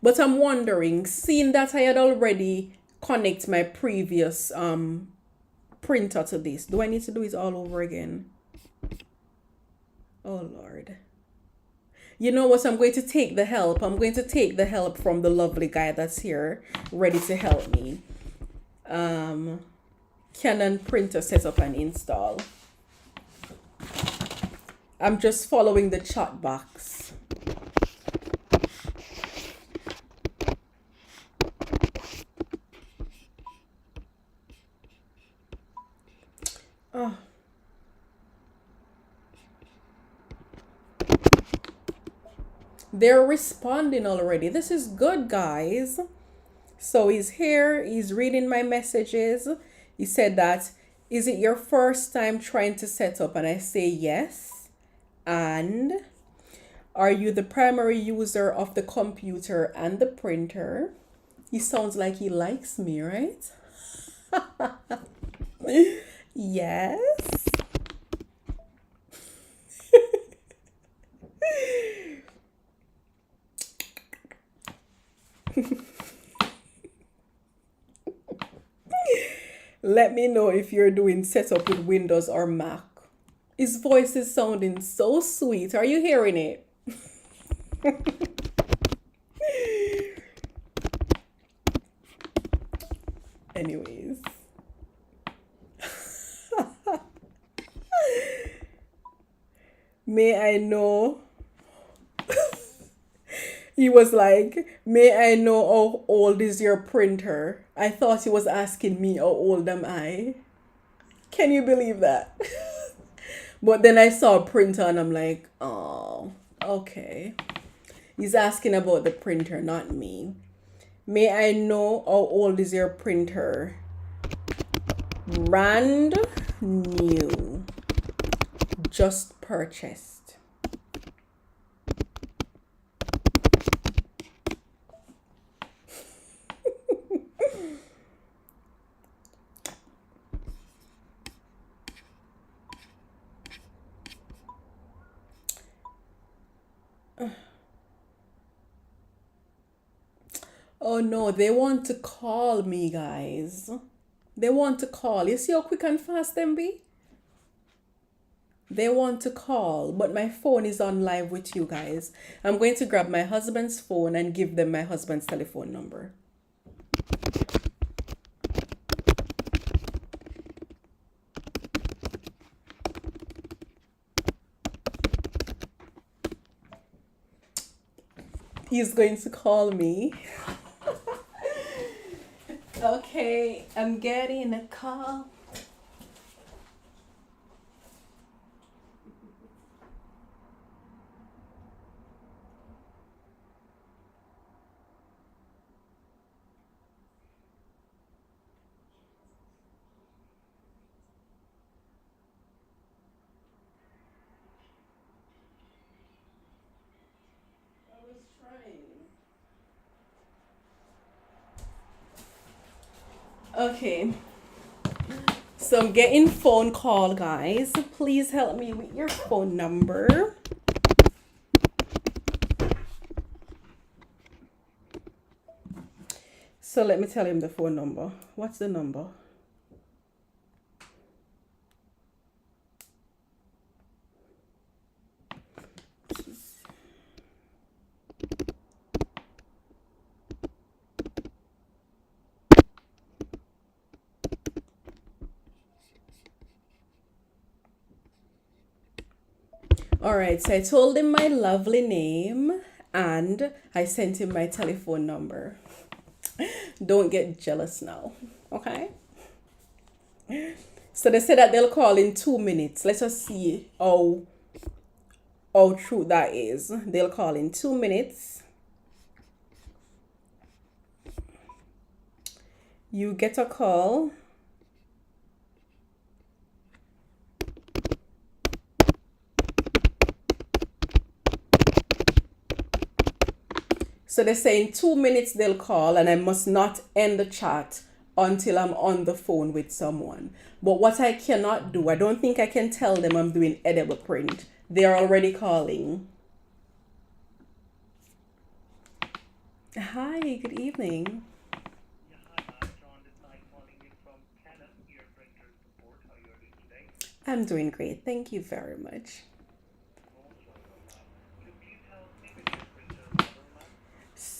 But I'm wondering, seeing that I had already connect my previous printer to this, do I need to do it all over again? Oh Lord. You know what? I'm going to take the help. I'm going to take the help from the lovely guy that's here, ready to help me. Um, Canon printer setup and install. I'm just following the chat box. Oh. They're responding already. This is good, guys. So he's here, he's reading my messages. He said that, is it your first time trying to set up? And I say yes. And are you the primary user of the computer and the printer? He sounds like he likes me, right? Yes. Let me know if you're doing setup with Windows or Mac. His voice is sounding so sweet. Are you hearing it? Anyways. May I know? He was like, may I know how old is your printer? I thought he was asking me how old am I. Can you believe that? But then I saw a printer and I'm like, oh, okay. He's asking about the printer, not me. May I know how old is your printer? Brand new. Just purchased. Oh no, they want to call me, guys. They want to call. You see how quick and fast them be? They want to call, but my phone is on live with you guys. I'm going to grab my husband's phone and give them my husband's telephone number. He's going to call me. Okay, I'm getting a call. I was trying. Okay. So I'm getting phone call, guys. Please help me with your phone number. So let me tell him the phone number. What's the number? All right, so I told him my lovely name and I sent him my telephone number. Don't get jealous now, okay? So they said that they'll call in 2 minutes. Let us see how true that is. They'll call in 2 minutes. You get a call. So they say in 2 minutes they'll call and I must not end the chat until I'm on the phone with someone. But what I cannot do, I don't think I can tell them I'm doing edible print. They're already calling. Hi, good evening. I'm doing great. Thank you very much.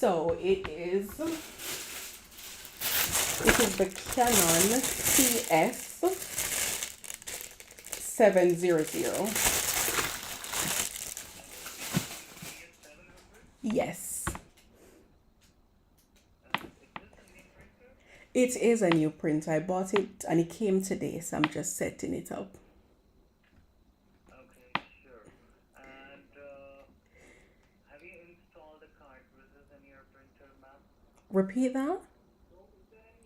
So it is the Canon CS 700. Yes, it is a new printer. I bought it and it came today, so I'm just setting it up. Okay, sure. And have you installed the cartridges in your printer, ma'am? Repeat that?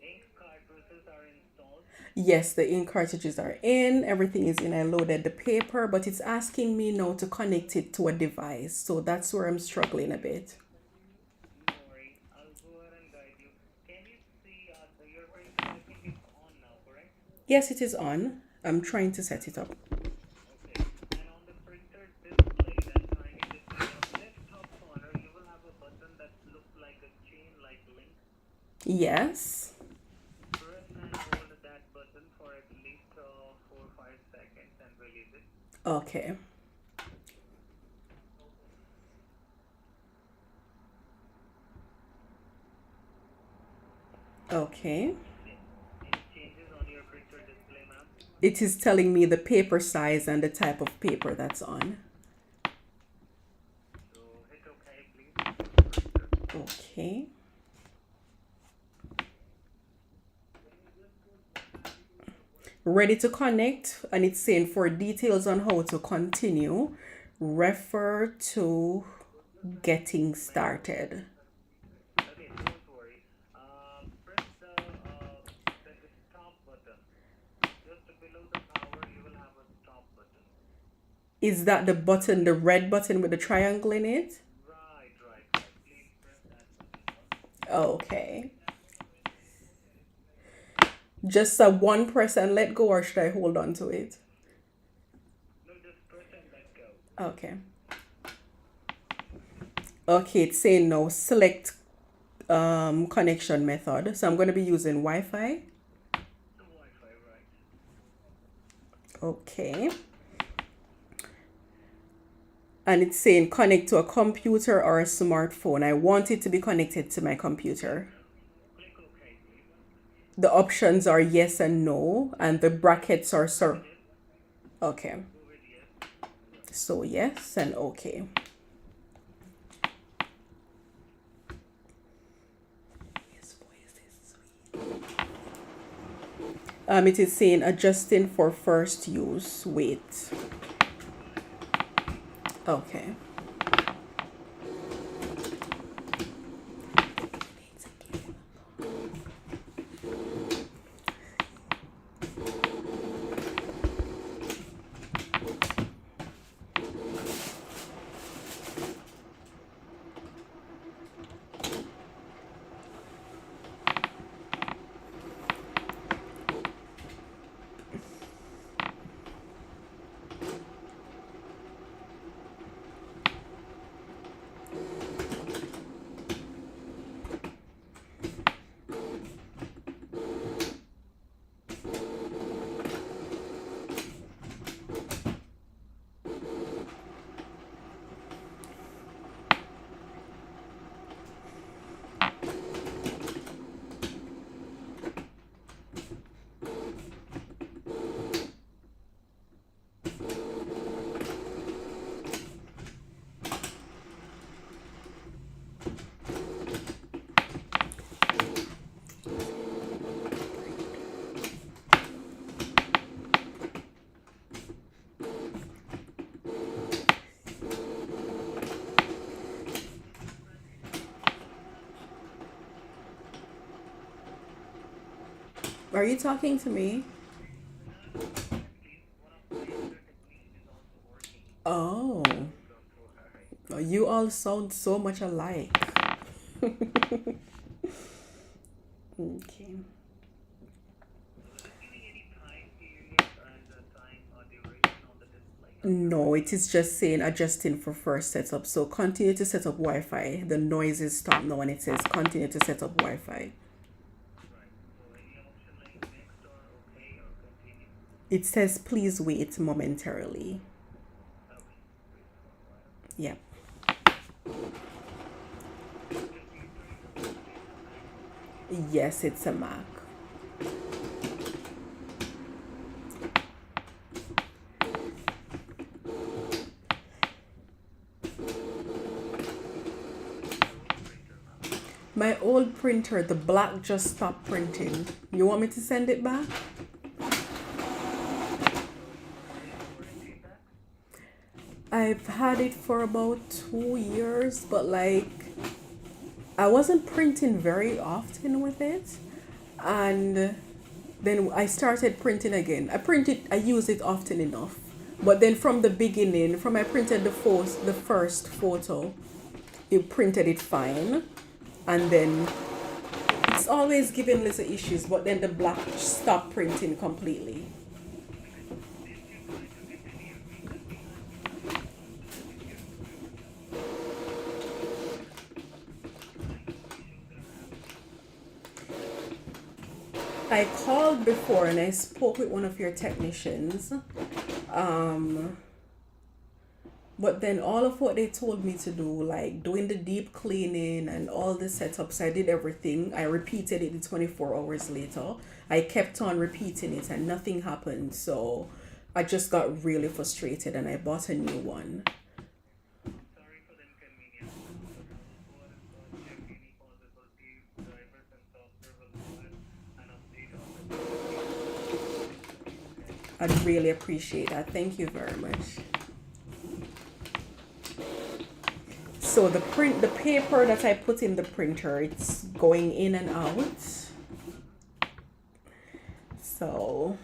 Ink cartridges are installed. Yes, the ink cartridges are in, everything is in. I loaded the paper, but it's asking me now to connect it to a device. So that's where I'm struggling a bit. No worries. I'll go ahead and guide you. Can you see your printer? I think it's on now, correct? Yes, it is on. I'm trying to set it up. Okay. And on the printer display, that tiny display on the left top corner, you will have a button that looks like a chain, like link. Yes. Press and hold that button for at least 4 or 5 seconds and release it. Okay. Okay. Any changes on your printer display, ma'am? It is telling me the paper size and the type of paper that's on. So hit OK, please. Printer. Okay. Ready to connect, and it's saying for details on how to continue, refer to getting started. Okay, don't worry. Press the stop button. Just below the power, you will have a stop button. Is that the button, the red button with the triangle in it? Right, right, right. Please press that button. Okay. Just a one press and let go, or should I hold on to it? No, just press and let go. Okay. Okay, it's saying now select connection method. So I'm going to be using Wi-Fi. The Wi-Fi, right. Okay. And it's saying connect to a computer or a smartphone. I want it to be connected to my computer. Click OK, please. The options are yes and no, and the brackets are okay. Go with yes. So yes and okay. It is saying adjusting for first use. Wait. Okay. Are you talking to me? One of my other technician is also working. Oh, Don't worry. you all sound so much alike. Okay. Was it giving any time period and time duration on the display? No, it is just saying adjusting for first setup. So continue to set up Wi-Fi. The noise is stopped now and it says continue to set up Wi-Fi. Right. So any option like next or OK or continue? It says please wait momentarily. Okay. Wait for a while. Yep. Just need Yes, it's a Mac. My old printer, the black just stopped printing. You want me to send it back? I've had it for about 2 years, but like I wasn't printing very often with it. And then I started printing again. I use it often enough. But then from the beginning, from I printed the first photo, it printed it fine. And then it's always giving little issues, but then the black stopped printing completely. I called before and I spoke with one of your technicians. Um, but then all of what they told me to do, like doing the deep cleaning and all the setups, I did everything. I repeated it 24 hours later. I kept on repeating it and nothing happened. So I just got really frustrated and I bought a new one. Sorry for the inconvenience. I will go ahead and check any possibilities. Drivers and software will go ahead and update all the okay? I'd really appreciate that. Thank you very much. So the paper that I put in the printer, it's going in and out. So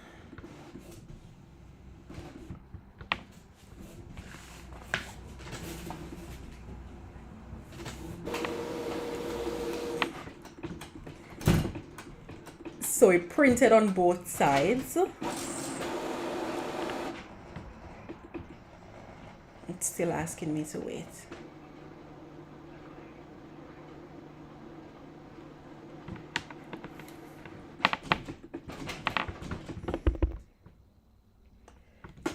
it printed on both sides. It's still asking me to wait.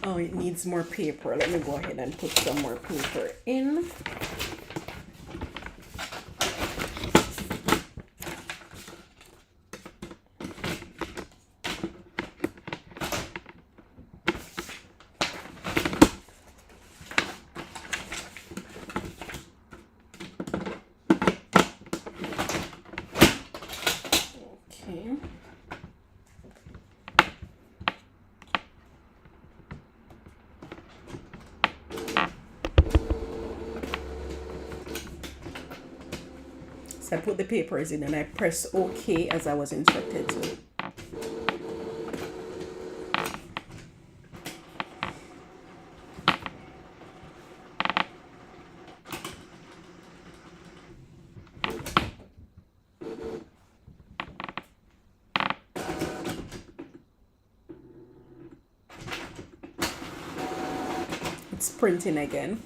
Oh, it needs more paper. Let me go ahead and put some more paper in. Okay. So I put the papers in and I press OK as I was instructed to. It's printing again.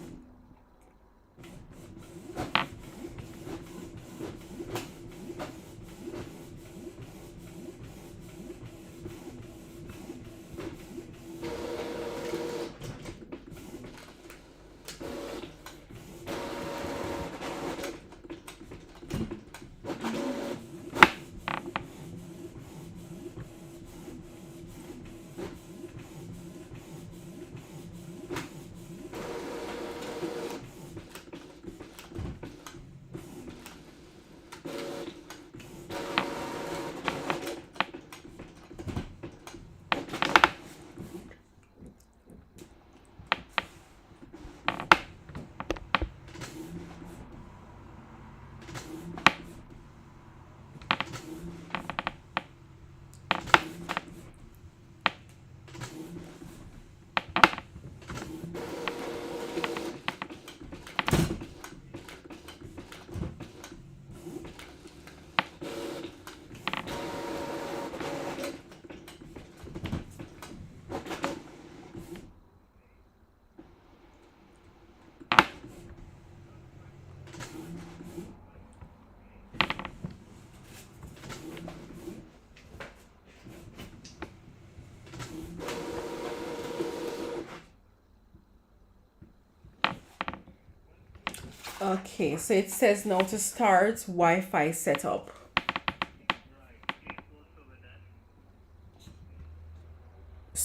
Okay, so it says now to start Wi-Fi setup.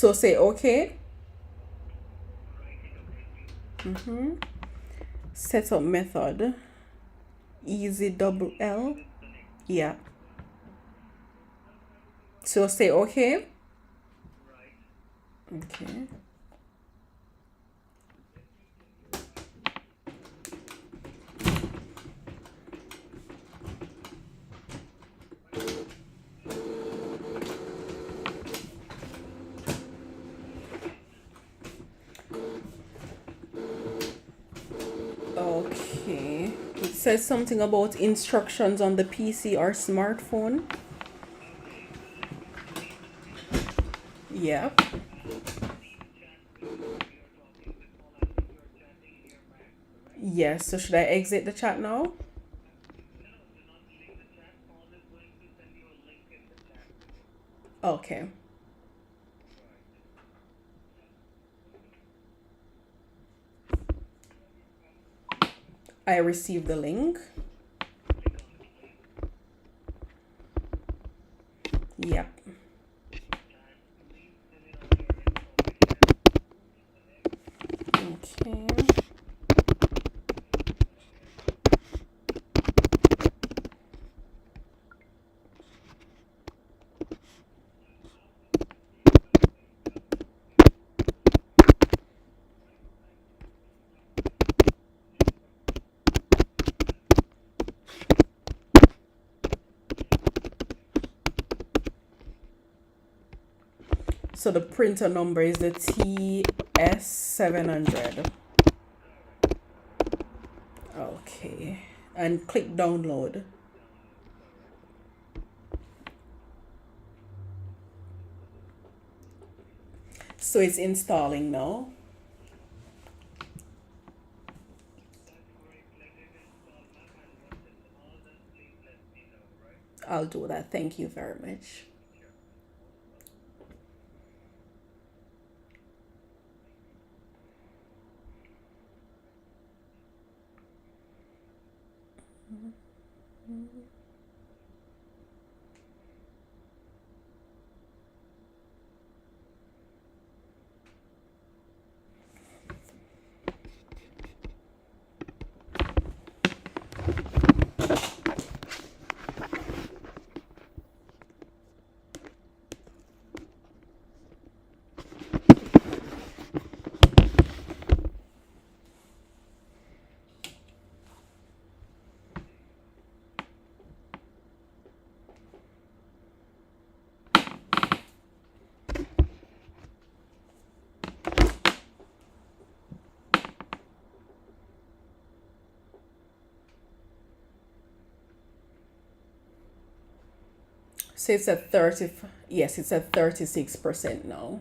So say okay. Write it okay, please. Mm-hmm. Setup method. Easy double L. Disconnect. Yeah. So say okay. Right. Okay. Okay. It says something about instructions on the PC or smartphone. Okay, let me delete the screen. Yep. See the chat window we are talking with Paul. I think you are chatting in your Mac, correct? Yes. So should I exit the chat now? No, no, do not delete the chat. Paul is going to send you a link in the chat window. Okay. Right. I received the link. Click on it, please. Yep. And please fill in all your information. Okay. So the printer number is the TS700. Correct. Okay. And click download. Download. Correct. So it's installing now. That's great. Let it install, ma'am. And once it's all done, please let me know, right? I'll do that. Thank you very much. Sure. Most welcome. So it's at 30. Yes, it's at 36% now.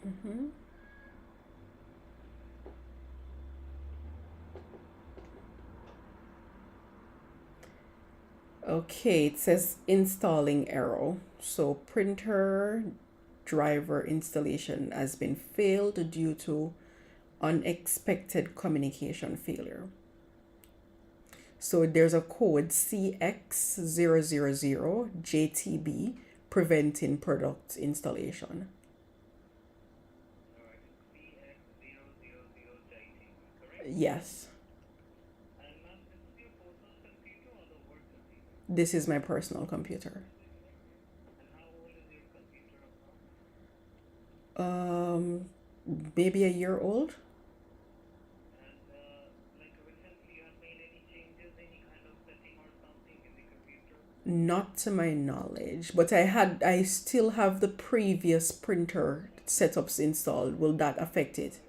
Thank you. Okay, it says installing error. So printer driver installation has been failed due to unexpected communication failure. So there's a code CX000JTB preventing product installation. All right. It's CX000JTB, correct? Yes, And ma'am, this is your personal computer or the work computer? this is my personal computer. And how old is your computer approx? Um, Maybe a year old. And like recently you have made any changes, any kind of setting or something in the computer? Not to my knowledge, but I still have the previous printer setups installed. Will that affect it?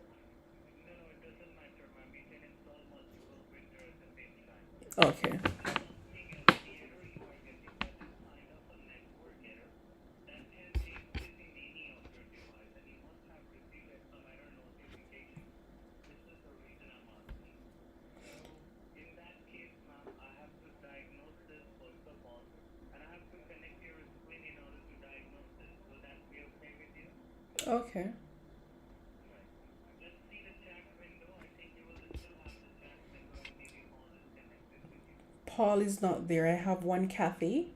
No, no, it doesn't matter, ma'am. You can install multiple printers at the same time. Okay. If something else, the error you are getting, that is kind of a network error that can take place in any of your device, and you must have received some error notification. This is the reason I'm asking. So, in that case, ma'am, I have to diagnose this first of all, and I have to connect your screen in order to diagnose this. Will that be okay with you? Okay. Right. Let's see the chat window. I think you will still have the chat window, and maybe Paul is connected with you. Paul is not there. I have one Kathy.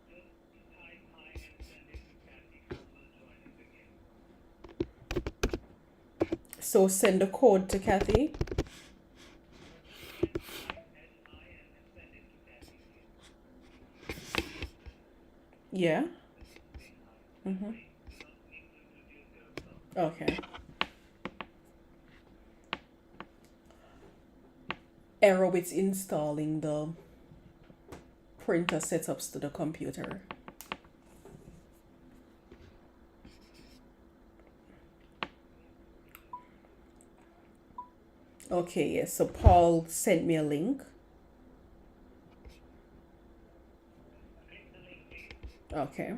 Just type hi and send it to Kathy first. So send the code to Kathy. Yeah. Mm-hmm. Okay. Error with installing the printer setups to the computer. Okay, yes. So Paul sent me a link. Okay.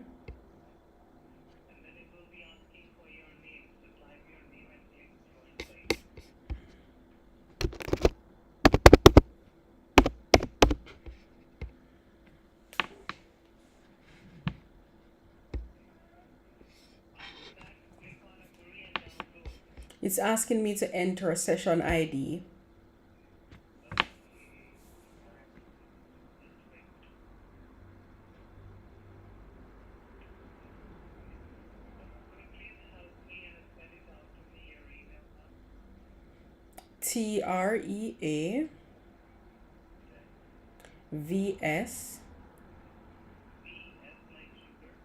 It's asking me to enter a session ID. TREAVS.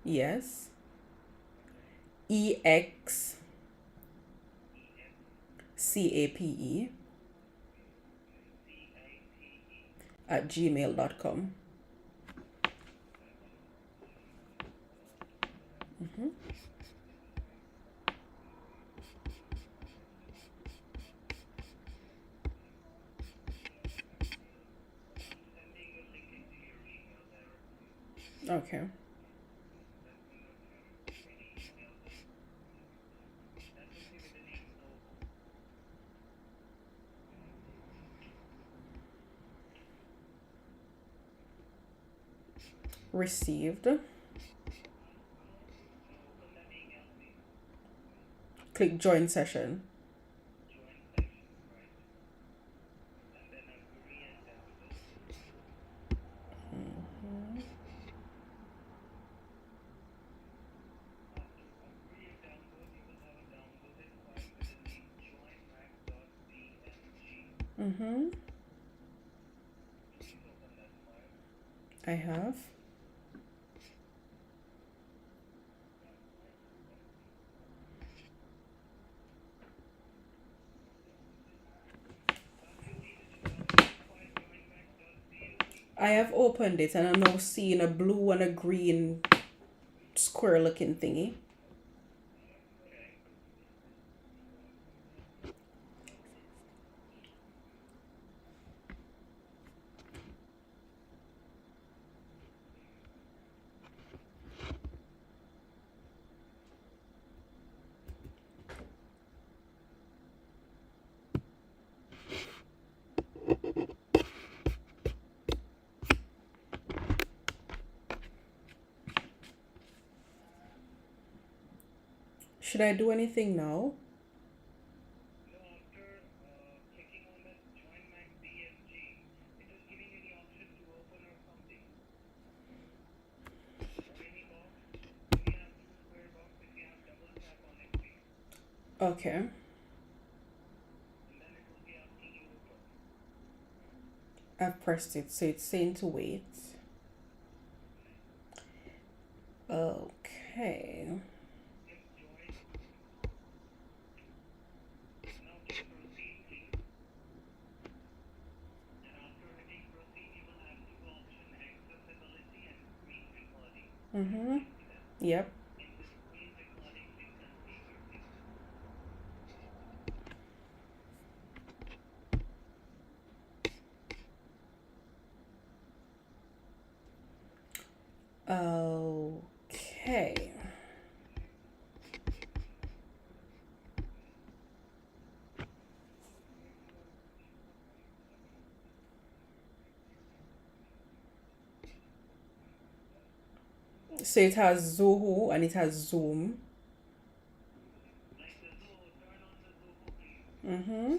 Yes. EXCAPE at gmail.com. Mm-hmm. Okay. Received. Click join session. Mm-hmm. Mm-hmm. I have. I have opened it and I'm now seeing a blue and a green square looking thingy. Should I do anything now? Okay. I've pressed it, so it's saying to wait. Okay. Mm-hmm. Yep. Okay. So it has Zoho and it has Zoom. Mm-hmm.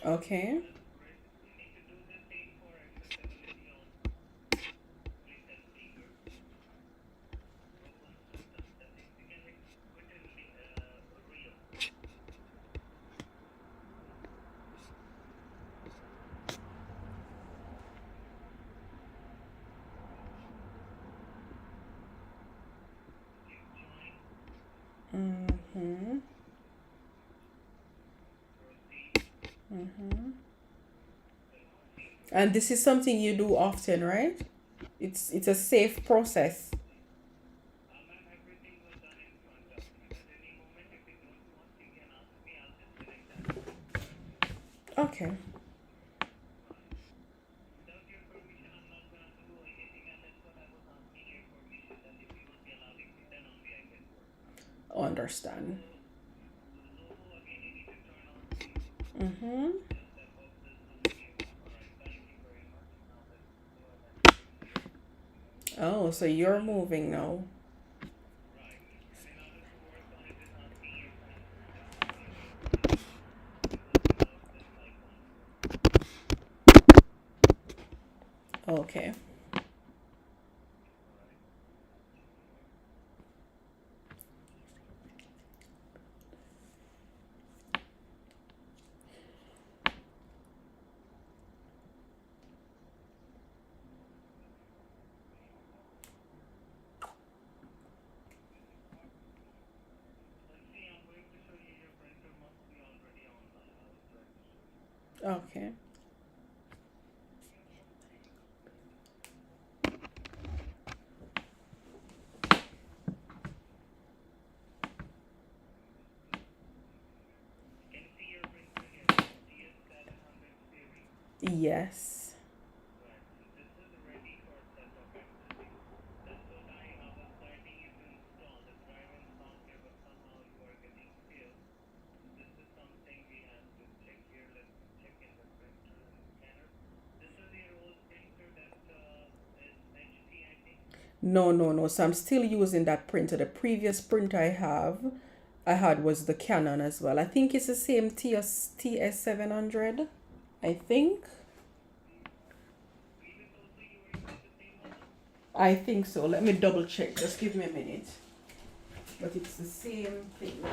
Okay. That's great. You need to do the same for accessibility on split and finger open systems. And if you can make put in real. Click join, Mm-hmm. proceed, Mm-hmm. then proceed to And this is something you do often, right? It's a safe process. ma'am, everything was done in front of me. At any moment, if you don't want, you can ask me. I'll disconnect that phone directly. Okay. Right. Without your permission, I'm not gonna do anything, and that's what I was asking your permission. That if you will be allowing me, then only I can work. Understand. So logo again, you need to turn on, please. Mm-hmm. Just above the zoom view. All right. Thank you very much. Now let's go ahead and click here. Oh, so you're moving now. Right. And in order to work on it is asking your phone to display on your screen. You will fill out this icon here. Okay. All right. Continue. Let's see. I'm going to show you your printer must be already online. I will try to show you. Okay. Can you see your printer here? It's TS700 series. Yes. Right. So this is ready for setup actually. That's what I was guiding you to install the driver and software, but somehow you are getting failed. So this is something we have to check here. Let me check in the printer and scanner. This is your old printer that is HP, I think. No, no, no. So I'm still using that printer. The previous printer I had was the Canon as well. I think it's the same TS700. I think. Previous also you were using the same model? I think so. Let me double check. Just give me a minute. But it's the same thing.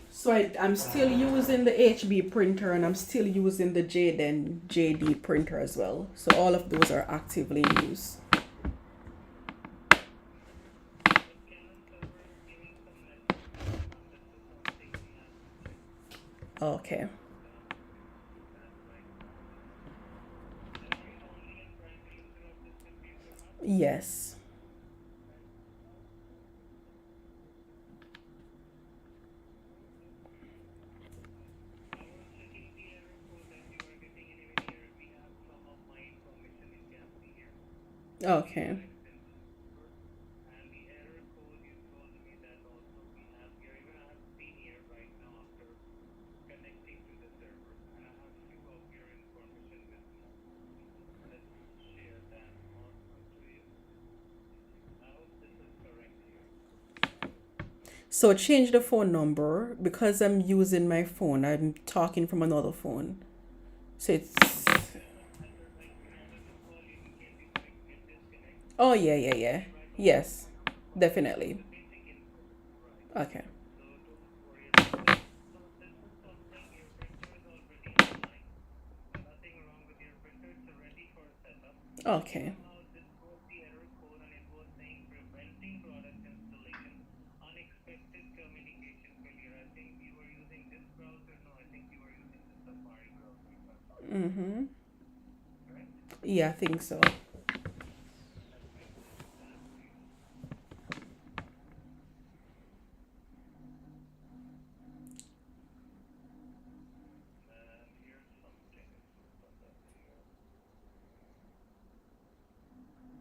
So I'm still using the HB printer and I'm still using the Jaden JD printer as well. So all of those are actively in use. But Canon server is giving some network issue, ma'am. This is something we have to check. Okay. I'm not gonna be able to do that right now. And are you the only and primary user of this computer, ma'am? Yes. I was checking the error code that you are getting, and even here we have some of my information you can see here. We Okay. connect in the server, and the error code you told me that also we have here. Even I have seen here right now after connecting to the server, and I have few of your information with me. Let's share that also to you. I hope this is correct here. So change the phone number because I'm using my phone. I'm talking from another phone. So it's Either like in order to call you in case if I get disconnect, oh can yeah, you yeah, call yeah. me right on this Yes. phone number? Just Definitely. the basic info. Right. Okay. So don't worry about that. So this is something your printer is already online. So nothing wrong with your printer. It's ready for setup. But Okay. somehow this was the error code and it was saying preventing product installation, unexpected communication failure. I think you were using this browser. No, I think you were using the Safari browser if I'm not wrong. Mm-hmm. Correct? Yeah, I think so. Let me check that for you. And here's something. Let's open that here.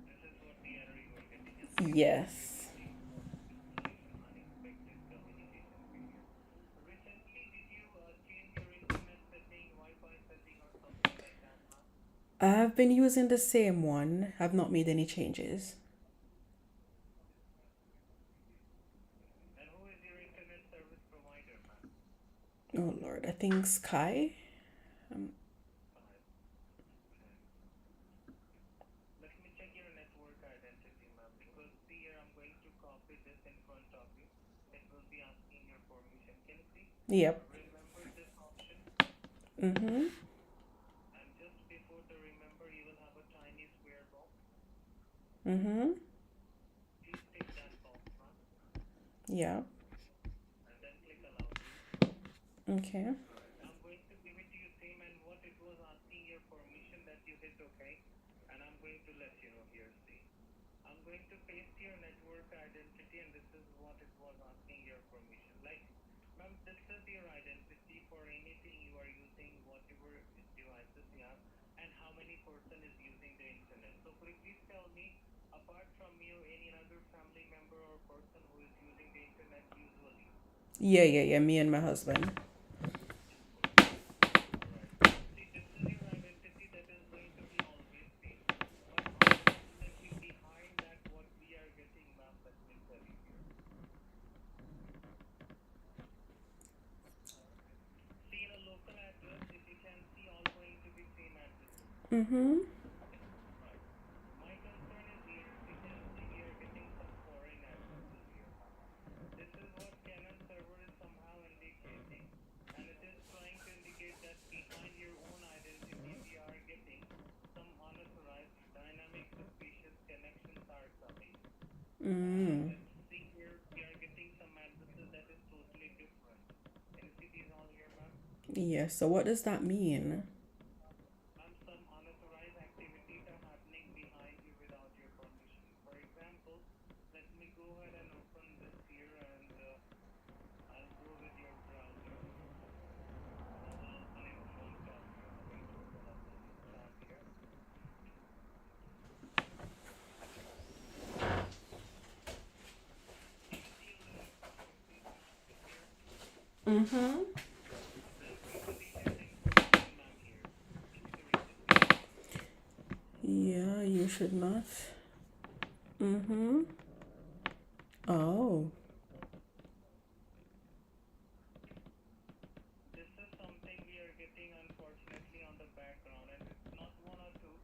This is what the error you are Yes. Unexpected communication failure. Recently, did you change your internet setting, Wi-Fi setting, or something like that, ma'am? I've been using the same one. I've not made any changes. And who is your internet service provider, ma'am? Oh Lord, I think Sky. Five. Okay. Let me check your network identity, ma'am, because see here, I'm going to copy this in front of you. It will be asking your permission. Can you see? Yep. Remember this option? Mhm. And just before the remember, you will have a tiny square box. Mhm. Please tick that box, ma'am, Yeah. and then click allow, please. Okay. Alright, I'm going to give it to you same and what it was asking your permission that you hit OK. And I'm going to let you know here, see. I'm going to paste your network identity and this is what it was asking your permission. Like, ma'am, this is your identity for anything you are using, whatever devices you have, and how many person is using the internet. So could you please tell me, apart from you, any other family member or person who is using the internet usually? Yeah, yeah, yeah. Me and my husband. Right. See, this is your identity that is going to be always same. But unfortunately, behind that, what we are getting, ma'am, let me tell you here. See, in a local address, if you can see, all going to be same addresses. Mhm. Right. My concern is here, if you can see, we are getting some foreign addresses here, ma'am. This is what Canon server is somehow indicating, and it is trying to indicate that behind your own identity, we are getting some unauthorized, dynamic, suspicious connections are coming. Mm. Let's see here, we are getting some addresses that is totally different. Can you see these all here, ma'am? Yeah. So what does that mean? Ma'am, some unauthorized activities are happening behind you without your permission. For example, let me go ahead and open this here and I'll go with your browser and I will open in front of you. I'm going to open up the new tab here. Can you see all the network information here? Mhm. Then we will need an information, ma'am, here. Security, please. Yeah, you should not. Mhm. Oh. This is something we are getting unfortunately on the background, and it's not one or two.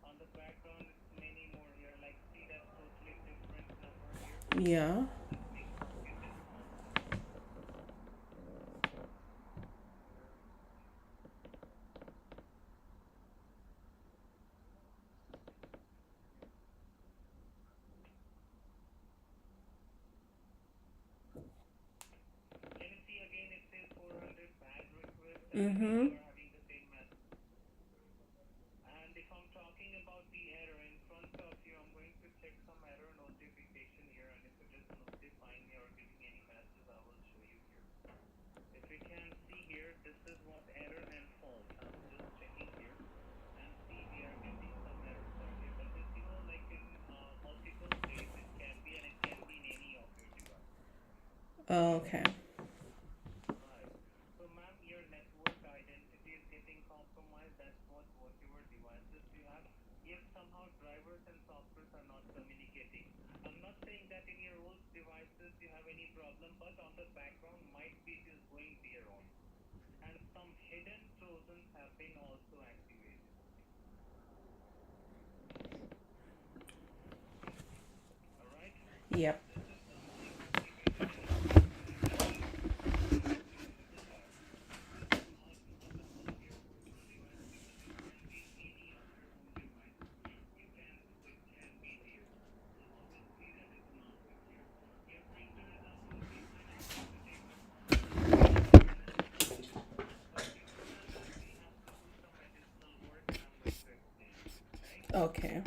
On the background, it's many more here. Like, see, that's totally different number here. Yeah. Let me copy this one. Can you see again? It says 400 bad requests, and again you Mhm. are having the same message. And if I'm talking about the error in front of you, I'm going to check some error notification here, and if it is notifying me or giving any message, I will show you here. If you can see here, this is what error and fault. I'm just checking here and see we are getting some errors are here. But this, like in multiple place, it can be and it can be in any of your device. Okay. Right. So, ma'am, your network identity is getting compromised. That's what whatever devices you have. If somehow drivers and softwares are not communicating, I'm not saying that in your old devices you have any problem, but on the background might be it is going there on. And some hidden trojans have been also activated. All right. Yep. This is something activated in your internet and this is the network. This is not visible in your personal device because it can be in any of your home device. You can do it can be there. So obviously that is not good here. Your printer is absolutely fine. I'm going to take the photos and video of the network. But before that, ma'am, we have to do some additional work and I'm going to explain you. Okay? Okay.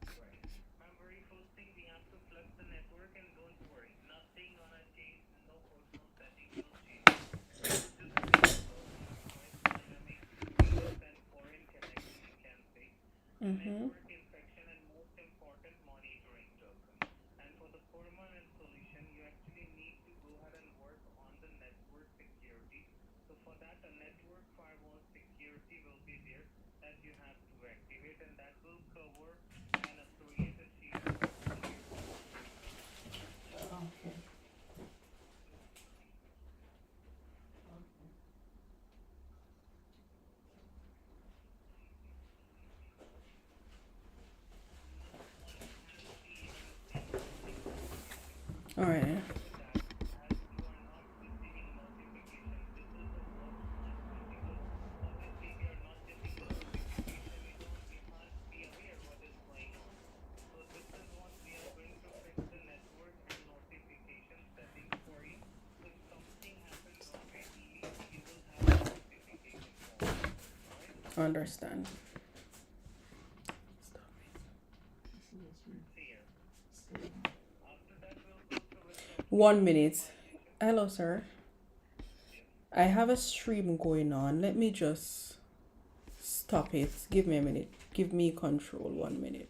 Right. Ma'am, very first thing we have to flush the network and don't worry, nothing gonna change, no personal setting will change. We will just remove those unauthorized, dynamic, suspicious, and foreign connection, you can say, Mhm. network infection, and most important, monitoring token. All right. with that, as you are not receiving notification, this is the worst part, because obviously if you are not getting the notification, you can't be aware what is going on. So this is what we are going to fix, the network and notification settings for you. So if something happens wrong, ideally you will have a notification for it. Alright? Understand. See here. After that we'll go through with some 1 minute. information. Hello, sir. I have a stream going on. Let me just stop it. Give me a minute. Give me control. 1 minute.